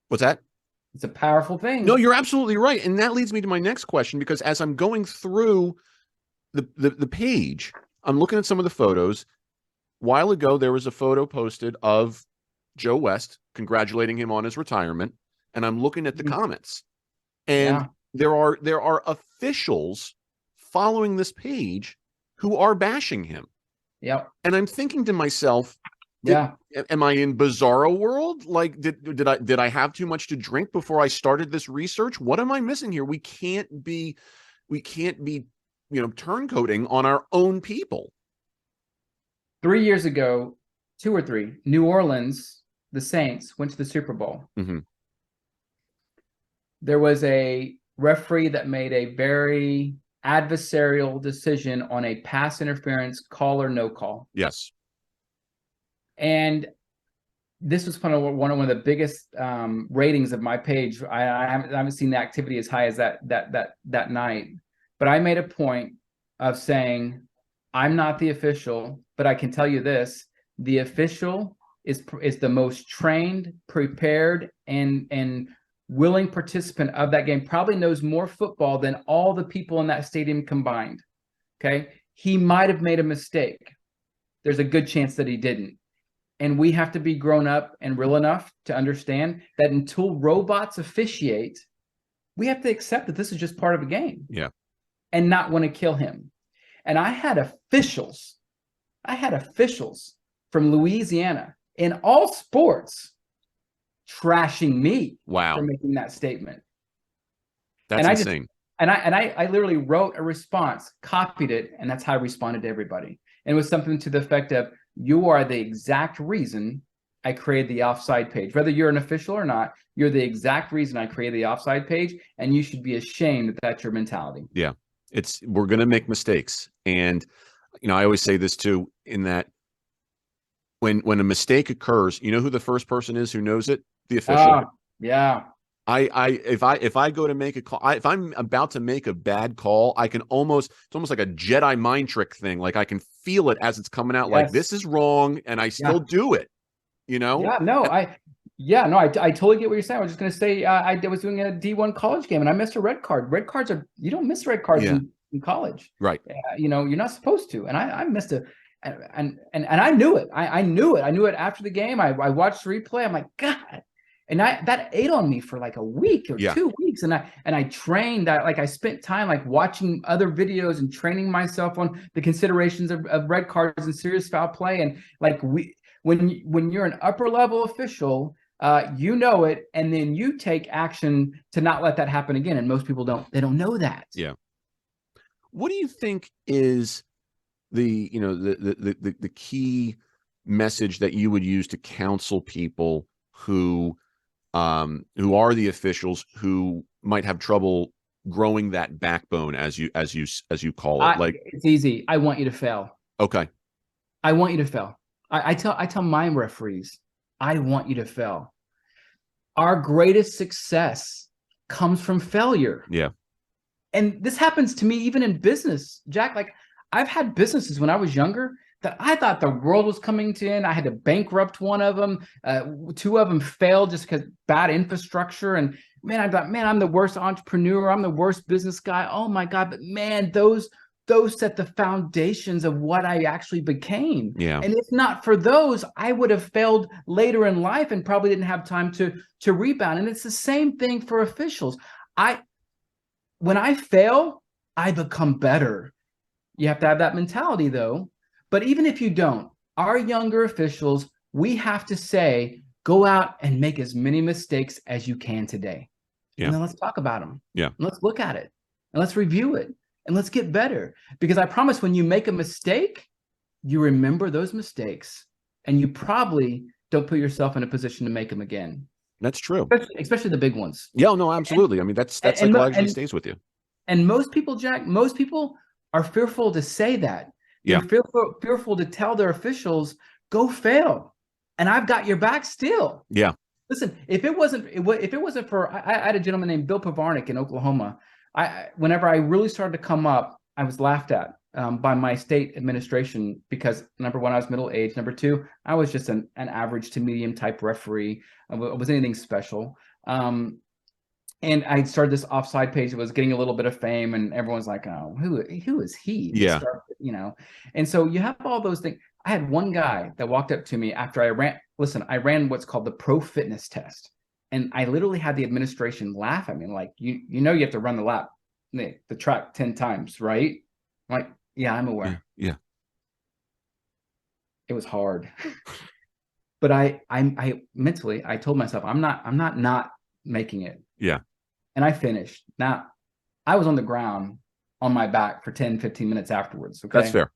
What's that? It's a powerful thing. No, you're absolutely right. And that leads me to my next question, because as I'm going through the page, I'm looking at some of the photos. A while ago, there was a photo posted of Joe West congratulating him on his retirement. And I'm looking at the comments. And there are officials following this page who are bashing him. Yep. And I'm thinking to myself, am I in bizarro world? Like, did I have too much to drink before I started this research? What am I missing here? We can't be, turncoating on our own people. 3 years ago, 2 or 3, New Orleans, the Saints went to the Super Bowl. Mm-hmm. There was a referee that made a very adversarial decision on a pass interference call or no call. Yes. And this was kind of one of the biggest ratings of my page. I haven't seen the activity as high as that night. But I made a point of saying, I'm not the official, but I can tell you this: the official is the most trained, prepared, and willing participant of that game, probably knows more football than all the people in that stadium combined. Okay. He might have made a mistake. There's a good chance that he didn't. And we have to be grown up and real enough to understand that until robots officiate, we have to accept that this is just part of a game. Yeah. And not want to kill him. And I had officials from Louisiana in all sports trashing me for making that statement. That's insane. I literally wrote a response, copied it, and that's how I responded to everybody. And it was something to the effect of, you are the exact reason I created the offside page. Whether you're an official or not, you're the exact reason I created the offside page, and you should be ashamed that that's your mentality. Yeah. We're going to make mistakes. And, I always say this too, in that when a mistake occurs, you know who the first person is who knows it? The official. Yeah. If I go to make a call, if I'm about to make a bad call, it's almost like a Jedi mind trick thing. Like I can feel it as it's coming out. Yes. Like this is wrong, and I still do it. Yeah. No. I totally get what you're saying. I was just going to say I was doing a D1 college game and I missed a red card. Red cards you don't miss red cards in college, right? You're not supposed to. And I missed it, and I knew it. I knew it after the game. I watched the replay. I'm like, God. And that ate on me for like a week or 2 weeks. And I trained, I spent time like watching other videos and training myself on the considerations of red cards and serious foul play. And like when you're an upper level official, you know it, and then you take action to not let that happen again. And most people don't know that. Yeah. What do you think is the key message that you would use to counsel people who are the officials who might have trouble growing that backbone, as you call it? Like, it's easy. I want you to fail. Okay. I want you to fail. I tell my referees, I want you to fail. Our greatest success comes from failure. Yeah. And this happens to me even in business, Jack. Like I've had businesses when I was younger that I thought the world was coming to end. I had to bankrupt one of them. 2 of them failed just because bad infrastructure. And man, I thought, man, I'm the worst entrepreneur. I'm the worst business guy. Oh my God. But man, those set the foundations of what I actually became. Yeah. And if not for those, I would have failed later in life and probably didn't have time to rebound. And it's the same thing for officials. When I fail, I become better. You have to have that mentality though. But even if you don't, our younger officials, we have to say, go out and make as many mistakes as you can today. Yeah. And then let's talk about them. Yeah. And let's look at it and let's review it and let's get better. Because I promise when you make a mistake, you remember those mistakes and you probably don't put yourself in a position to make them again. That's true. Especially the big ones. Yeah, no, absolutely. I mean, that's psychologically stays with you. And most people, Jack, are fearful to say that. Yeah. They're fearful to tell their officials, go fail. And I've got your back still. Yeah. Listen, if it wasn't for, I had a gentleman named Bill Pavarnik in Oklahoma. Whenever I really started to come up, I was laughed at by my state administration because number one, I was middle-aged. Number two, I was just an average to medium type referee. I wasn't anything special. And I started this offside page that was getting a little bit of fame, and everyone's like, "Oh, who is he?" Yeah, And so you have all those things. I had one guy that walked up to me after I ran. Listen, I ran what's called the pro fitness test, and I literally had the administration laugh at me, like, you have to run the track 10 times, right? I'm like, yeah, I'm aware. Yeah. It was hard, but I mentally I told myself I'm not making it. Yeah. And I finished. Now, I was on the ground on my back for 10, 15 minutes afterwards. Okay. That's fair.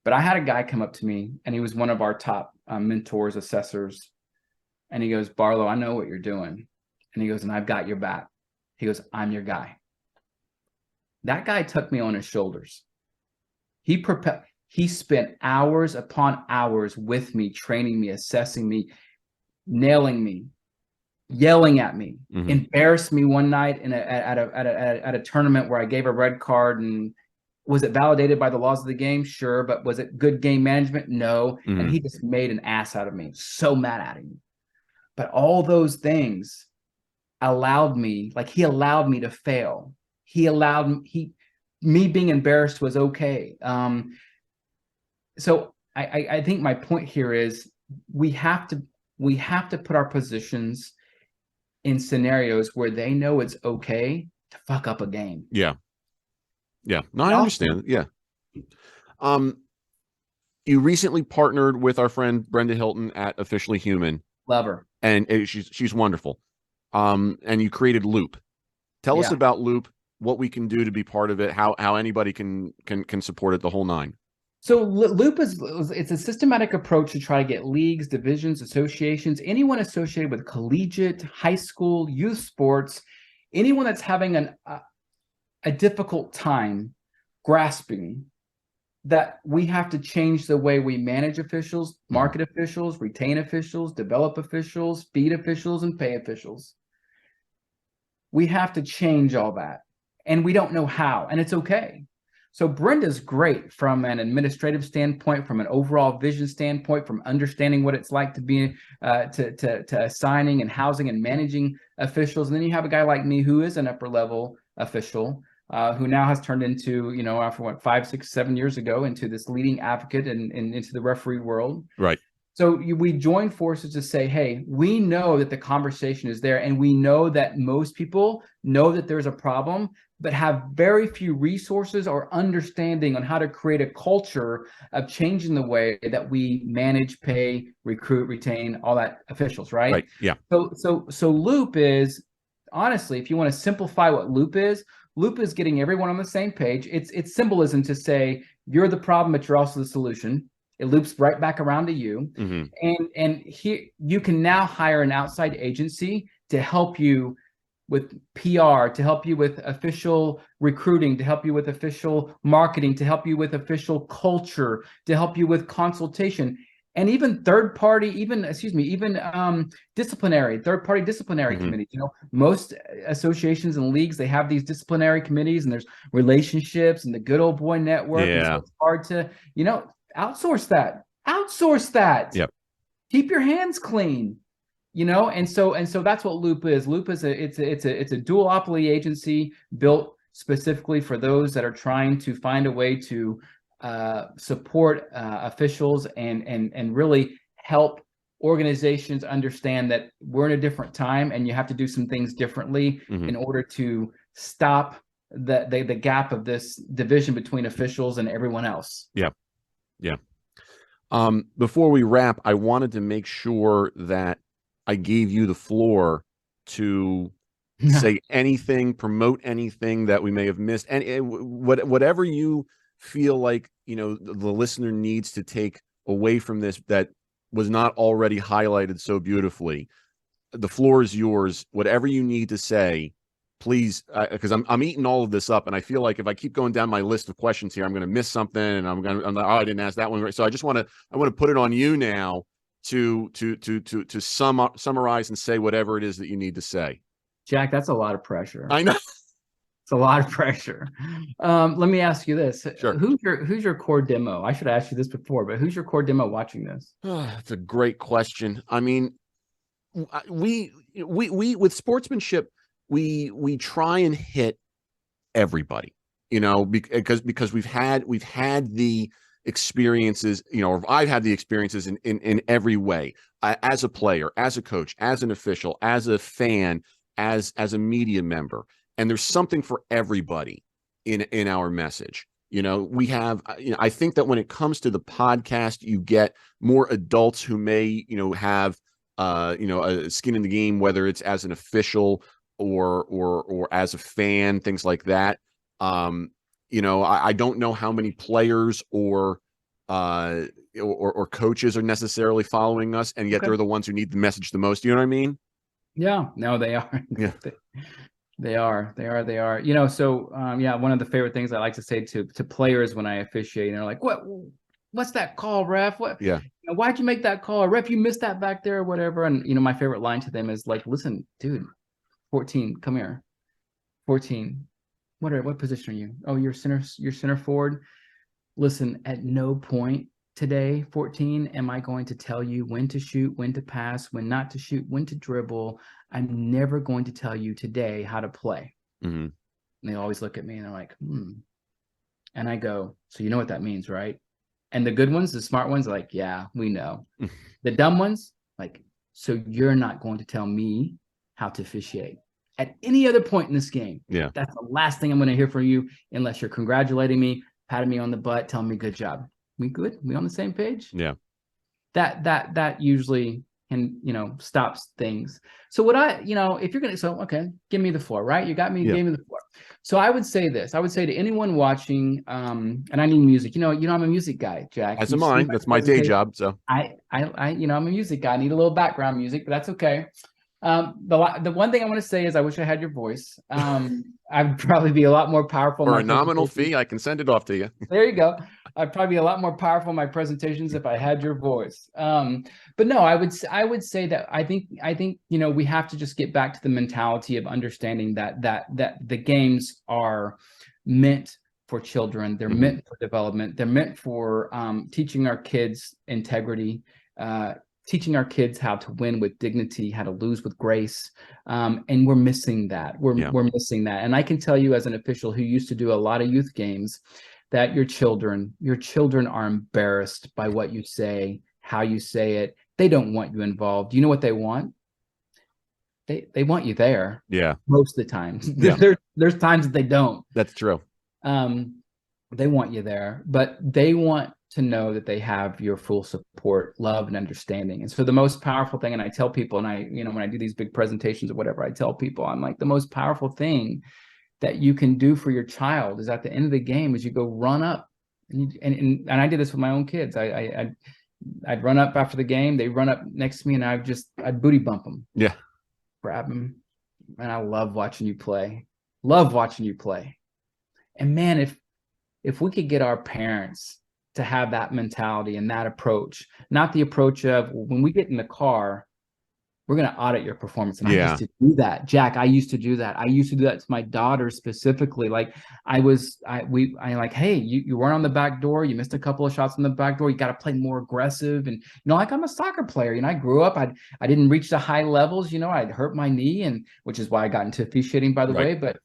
But I had a guy come up to me, and he was one of our top mentors, assessors. And he goes, Barlow, I know what you're doing. And he goes, and I've got your back. He goes, I'm your guy. That guy took me on his shoulders. He spent hours upon hours with me, training me, assessing me, nailing me, yelling at me, embarrassed me one night at a tournament where I gave a red card, and Was it validated by the laws of the game? Sure. But was it good game management? No. And he just made an ass out of me. So mad at him. But all those things allowed me, like he allowed me to fail. He allowed me being embarrassed was okay. So I think my point here is we have to put our positions in scenarios where they know it's okay to fuck up a game. Yeah. Yeah. No, I understand. Yeah. You recently partnered with our friend Brenda Hilton at Officially Human. Love her. And she's wonderful. And you created Loop. Tell us about Loop, what we can do to be part of it, how anybody can support it, the whole nine. So Loop it's a systematic approach to try to get leagues, divisions, associations, anyone associated with collegiate, high school, youth sports, anyone that's having a difficult time grasping that we have to change the way we manage officials, market officials, retain officials, develop officials, feed officials, and pay officials. We have to change all that. And we don't know how, and it's okay. So Brenda's great from an administrative standpoint, from an overall vision standpoint, from understanding what it's like to be to assigning and housing and managing officials. And then you have a guy like me who is an upper level official, who now has turned into, after 5, 6, 7 years ago, into this leading advocate and into the referee world. Right. So we join forces to say, hey, we know that the conversation is there, and we know that most people know that there's a problem, but have very few resources or understanding on how to create a culture of changing the way that we manage, pay, recruit, retain, all that officials, right? Right. Yeah. So Loop is, honestly, if you want to simplify what Loop is getting everyone on the same page. It's symbolism to say you're the problem, but you're also the solution. It loops right back around to you. And here you can now hire an outside agency to help you with PR, to help you with official recruiting, to help you with official marketing, to help you with official culture, to help you with consultation, and even third party disciplinary committees. Most associations and leagues, they have these disciplinary committees, and there's relationships and the good old boy network. Yeah. And so it's hard to, outsource that. Yep. Keep your hands clean, and so that's what Loop is. Loop is it's a duopoly agency built specifically for those that are trying to find a way to support officials and really help organizations understand that we're in a different time and you have to do some things differently in order to stop the gap of this division between officials and everyone else. Yeah. Yeah. Before we wrap, I wanted to make sure that I gave you the floor to say anything, promote anything that we may have missed, and whatever you feel like the listener needs to take away from this that was not already highlighted so beautifully. The floor is yours. Whatever you need to say, please, because I'm eating all of this up, and I feel like if I keep going down my list of questions here, I'm going to miss something, and I'm like, oh, I didn't ask that one. So I want to put it on you now to summarize and say whatever it is that you need to say. Jack, that's a lot of pressure. I know. It's a lot of pressure. Let me ask you this. Sure. Who's your core demo? I should have asked you this before, but who's your core demo watching this? That's a great question. I mean, we with sportsmanship, we try and hit everybody, because we've had the experiences, or I've had the experiences in every way, as a player, as a coach, as an official, as a fan, as a media member. And there's something for everybody in our message. We have, I think that when it comes to the podcast, you get more adults who may, have, a skin in the game, whether it's as an official or as a fan, things like that. I don't know how many players or coaches are necessarily following us, and yet they're the ones who need the message the most. You know what I mean? Yeah, no, they are. Yeah. They are. So one of the favorite things I like to say to players when I officiate, and they're like, what's that call, ref? Yeah. Why'd you make that call? Ref, you missed that back there or whatever. And my favorite line to them is like, listen, dude, 14, come here. 14. what position are you? Oh, you're center forward. Listen, at no point today, 14, am I going to tell you when to shoot, when to pass, when not to shoot, when to dribble. I'm never going to tell you today how to play. Mm-hmm. And they always look at me and they're like, And I go, so you know what that means, right? And the good ones, the smart ones, are like, yeah, we know. The dumb ones, like, so you're not going to tell me how to officiate at any other point in this game. Yeah. That's the last thing I'm going to hear from you, unless you're congratulating me, patting me on the butt, telling me good job. We good? We on the same page? Yeah. That usually can, stops things. So what if you're going to, okay, give me the floor, right? You got me, gave me the floor. So I would say this, I would say to anyone watching, and I need music, I'm a music guy, Jack. As am I. That's my day job. So I'm a music guy. I need a little background music, but that's okay. The one thing I want to say is I wish I had your voice. I'd probably be a lot more powerful. For a nominal fee, I can send it off to you. There you go. I'd probably be a lot more powerful in my presentations if I had your voice. But no, I would say that I think we have to just get back to the mentality of understanding that the games are meant for children. They're meant for development. They're meant for teaching our kids integrity, teaching our kids how to win with dignity, how to lose with grace. And we're missing that. We're missing that. And I can tell you as an official who used to do a lot of youth games that your children are embarrassed by what you say, how you say it. They don't want you involved. Do you know what they want? They want you there. Yeah. Most of the time. Yeah. There's times that they don't. That's true. They want you there, but they want to know that they have your full support, love, and understanding. And so the most powerful thing, and I tell people, and when I do these big presentations or whatever, I tell people, I'm like, the most powerful thing that you can do for your child is at the end of the game is you go run up. And I did this with my own kids. I'd run up after the game. They run up next to me and I'd booty bump them. Yeah. Grab them. And I love watching you play. Love watching you play. And man, if we could get our parents to have that mentality and that approach, not the approach of when we get in the car, we're going to audit your performance. And I used to do that, Jack. I used to do that. I used to do that to my daughter specifically. Like I like, hey, you weren't on the back door. You missed a couple of shots on the back door. You got to play more aggressive. And, like I'm a soccer player, I grew up, I didn't reach the high levels, I'd hurt my knee, and which is why I got into officiating, by the way. But,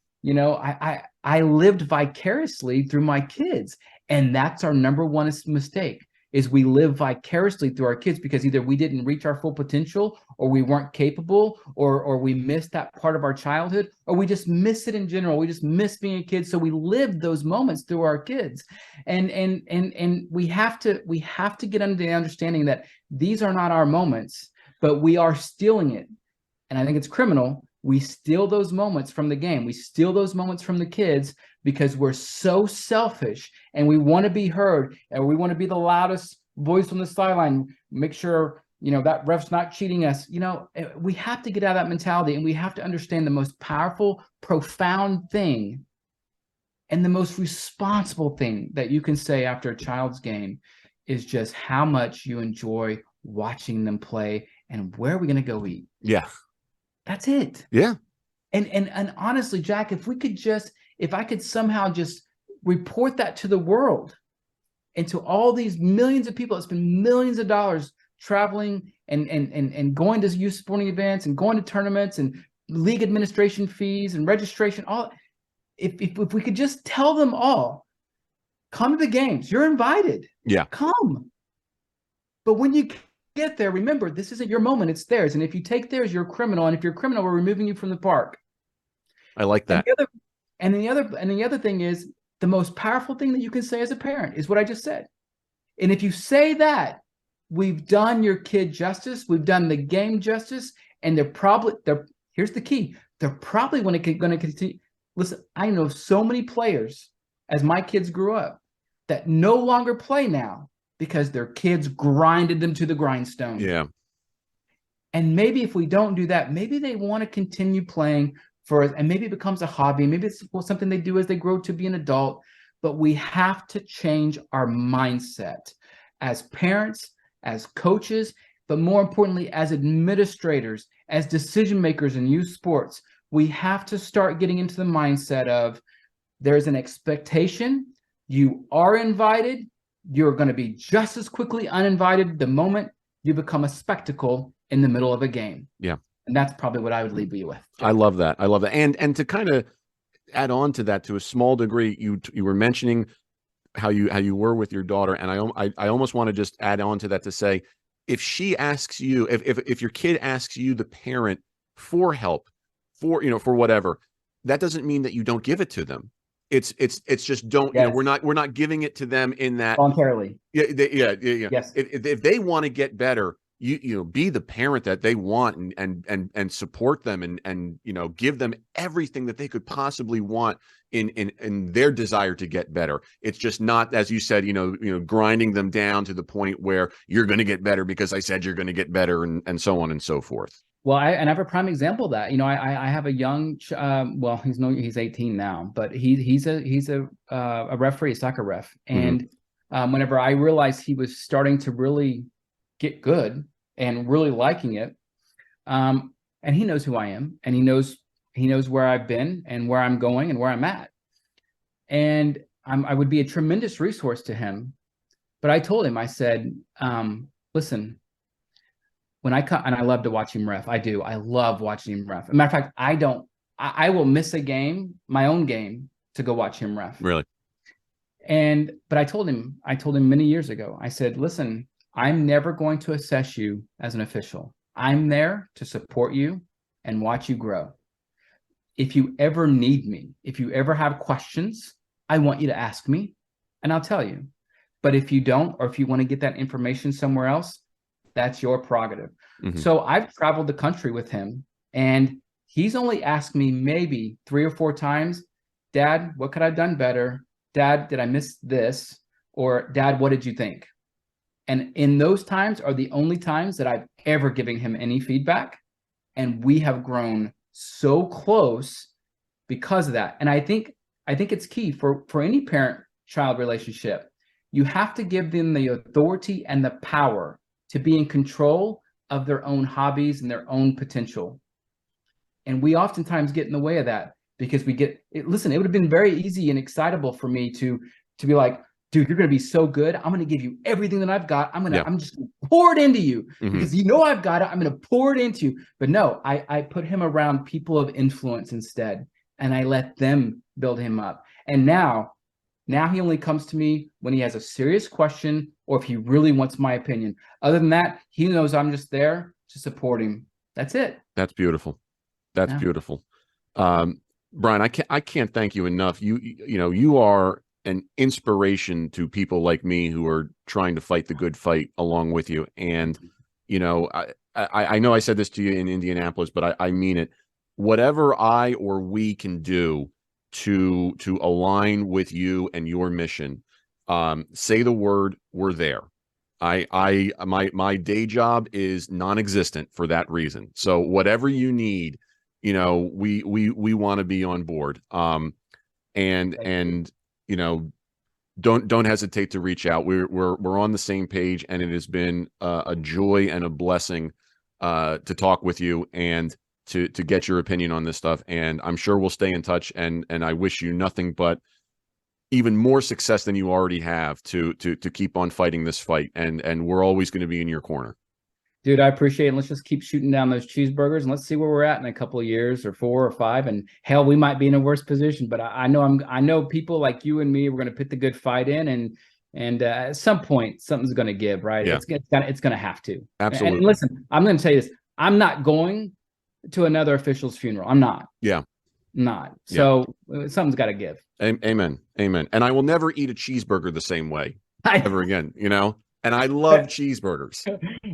I lived vicariously through my kids. And that's our number one mistake, is we live vicariously through our kids because either we didn't reach our full potential, or we weren't capable, or we missed that part of our childhood, or we just miss it in general. We just miss being a kid. So we lived those moments through our kids. And we have to get under the understanding that these are not our moments, but we are stealing it. And I think it's criminal. We steal those moments from the game. We steal those moments from the kids because we're so selfish and we want to be heard, and we want to be the loudest voice on the sideline. Make sure, that ref's not cheating us. We have to get out of that mentality, and we have to understand the most powerful, profound thing and the most responsible thing that you can say after a child's game is just how much you enjoy watching them play and where are we going to go eat. Yeah. That's it. Yeah. And honestly, Jack, if I could somehow just report that to the world and to all these millions of people that spend millions of dollars traveling and going to youth sporting events and going to tournaments and league administration fees and registration, if we could just tell them all, come to the games, you're invited. Yeah. Come. But when you get there, remember, this isn't your moment, it's theirs. And if you take theirs, you're a criminal. And if you're a criminal, we're removing you from the park. I like that. And the other thing is, the most powerful thing that you can say as a parent is what I just said. And if you say that, we've done your kid justice, we've done the game justice, and here's the key. They're probably going to continue. Listen, I know so many players as my kids grew up that no longer play now because their kids grinded them to the grindstone. Yeah. And maybe if we don't do that, maybe they want to continue playing and maybe it becomes a hobby. Maybe it's something they do as they grow to be an adult. But we have to change our mindset as parents, as coaches, but more importantly, as administrators, as decision makers in youth sports. We have to start getting into the mindset of, There's an expectation. You are invited. You're going to be just as quickly uninvited the moment you become a spectacle in the middle of a game. Yeah. And that's probably what I would leave you with. I love that. I love that. And to kind of add on to that to a small degree, you were mentioning how you were with your daughter, and I almost want to just add on to that to say, if she asks you, if your kid asks you, the parent, for help, for whatever, that doesn't mean that you don't give it to them. It's just don't, Yes. we're not giving it to them in that voluntarily. Yeah. Yes. If they want to get better, you be the parent that they want, and support them, and give them everything that they could possibly want in their desire to get better. It's just not, as you said, grinding them down to the point where you're going to get better because I said you're going to get better, and so on and so forth. Well, I have a prime example of that. I have a young, well, he's 18 now, but he's a referee, a soccer ref, and whenever I realized he was starting to really get good and really liking it, and he knows who I am, and he knows where I've been and where I'm going and where I'm at, and I would be a tremendous resource to him. But I told him, I said, listen, when I come, and I love to watch him ref. I do. I love watching him ref. As a matter of fact, I will miss a game, my own game, to go watch him ref. Really? But I told him many years ago, I said, listen, I'm never going to assess you as an official. I'm there to support you and watch you grow. If you ever need me, if you ever have questions, I want you to ask me, and I'll tell you. But if you don't, or if you want to get that information somewhere else, that's your prerogative. So I've traveled the country with him, and he's only asked me maybe 3 or 4 times, Dad, what could I have done better? Dad, did I miss this? Or Dad, what did you think? And in those times are the only times that I've ever given him any feedback. And we have grown so close because of that. And I think it's key for any parent-child relationship. You have to give them the authority and the power to be in control of their own hobbies and their own potential. And we oftentimes get in the way of that because listen, it would have been very easy and excitable for me to be like, dude, you're going to be so good. I'm going to give you everything that I've got. I'm just going to pour it into you because I've got it. I'm going to pour it into you. But no, I put him around people of influence instead, and I let them build him up. And now he only comes to me when he has a serious question or if he really wants my opinion. Other than that, he knows I'm just there to support him. That's it. That's beautiful. That's beautiful. Brian, I can't thank you enough. You are an inspiration to people like me who are trying to fight the good fight along with you. And, I know I said this to you in Indianapolis, but I mean it. Whatever I or we can do to align with you and your mission, say the word, we're there. My day job is non-existent for that reason. So whatever you need, we want to be on board. And don't hesitate to reach out. We're on the same page, and it has been a joy and a blessing to talk with you and to get your opinion on this stuff. And I'm sure we'll stay in touch, and I wish you nothing but even more success than you already have to keep on fighting this fight. And we're always going to be in your corner. Dude, I appreciate it. Let's just keep shooting down those cheeseburgers, and let's see where we're at in a couple of years, or 4 or 5. And hell, we might be in a worse position, but I know people like you and me, we're going to put the good fight in, and at some point something's going to give, right? Yeah. It's going to have to. Absolutely. And listen, I'm going to tell you this. I'm not going to another official's funeral. I'm not. Yeah. Not. So something's got to give. Amen. Amen. And I will never eat a cheeseburger the same way ever again, And I love cheeseburgers.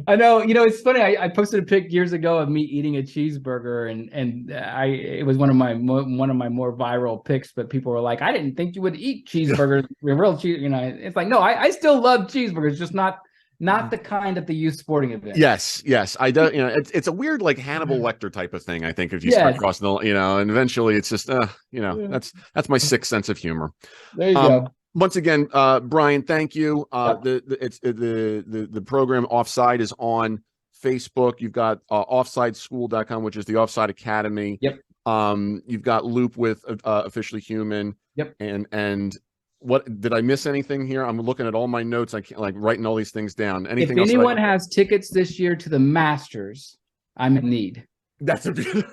I know. It's funny. I posted a pic years ago of me eating a cheeseburger, and it was one of my more viral pics. But people were like, "I didn't think you would eat cheeseburgers, real cheese." It's like, no, I still love cheeseburgers, just not the kind at the youth sporting event. Yes. I do. It's a weird, like, Hannibal Lecter type of thing. I think if you start crossing the, and eventually it's just, that's my sick sense of humor. There you go. Once again, Brian, thank you. The program Offside is on Facebook. You've got offsideschool.com, which is the Offside Academy. Yep. You've got Loop with Officially Human. Yep. And what did I miss anything here? I'm looking at all my notes. I can't like writing all these things down. Anything if else? anyone has tickets this year to the Masters, I'm in need. That's a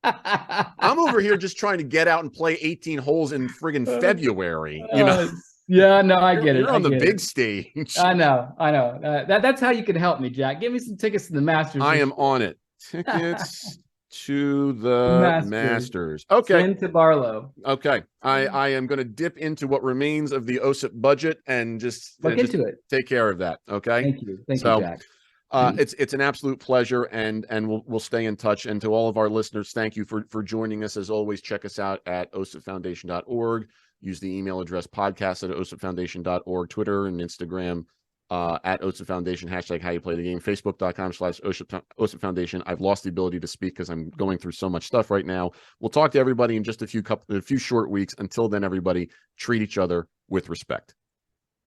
I'm over here just trying to get out and play 18 holes in friggin' February. You know? Yeah, no, I get it. You're on the big stage. I know. That's how you can help me, Jack. Give me some tickets to the Masters. I am on it. Tickets to the Masters. Okay. Send to Barlow. Okay. I am going to dip into what remains of the OSIP budget and just look into it. Take care of that. Okay. Thank you. Thank you, Jack. It's an absolute pleasure, and we'll stay in touch. And to all of our listeners, thank you for joining us. As always, check us out at osipfoundation.org. Use the email address podcast@osipfoundation.org, Twitter and Instagram at OSIP Foundation, hashtag how you play the game, facebook.com/OSIP Foundation. I've lost the ability to speak because I'm going through so much stuff right now. We'll talk to everybody in just a few short weeks. Until then, everybody, treat each other with respect.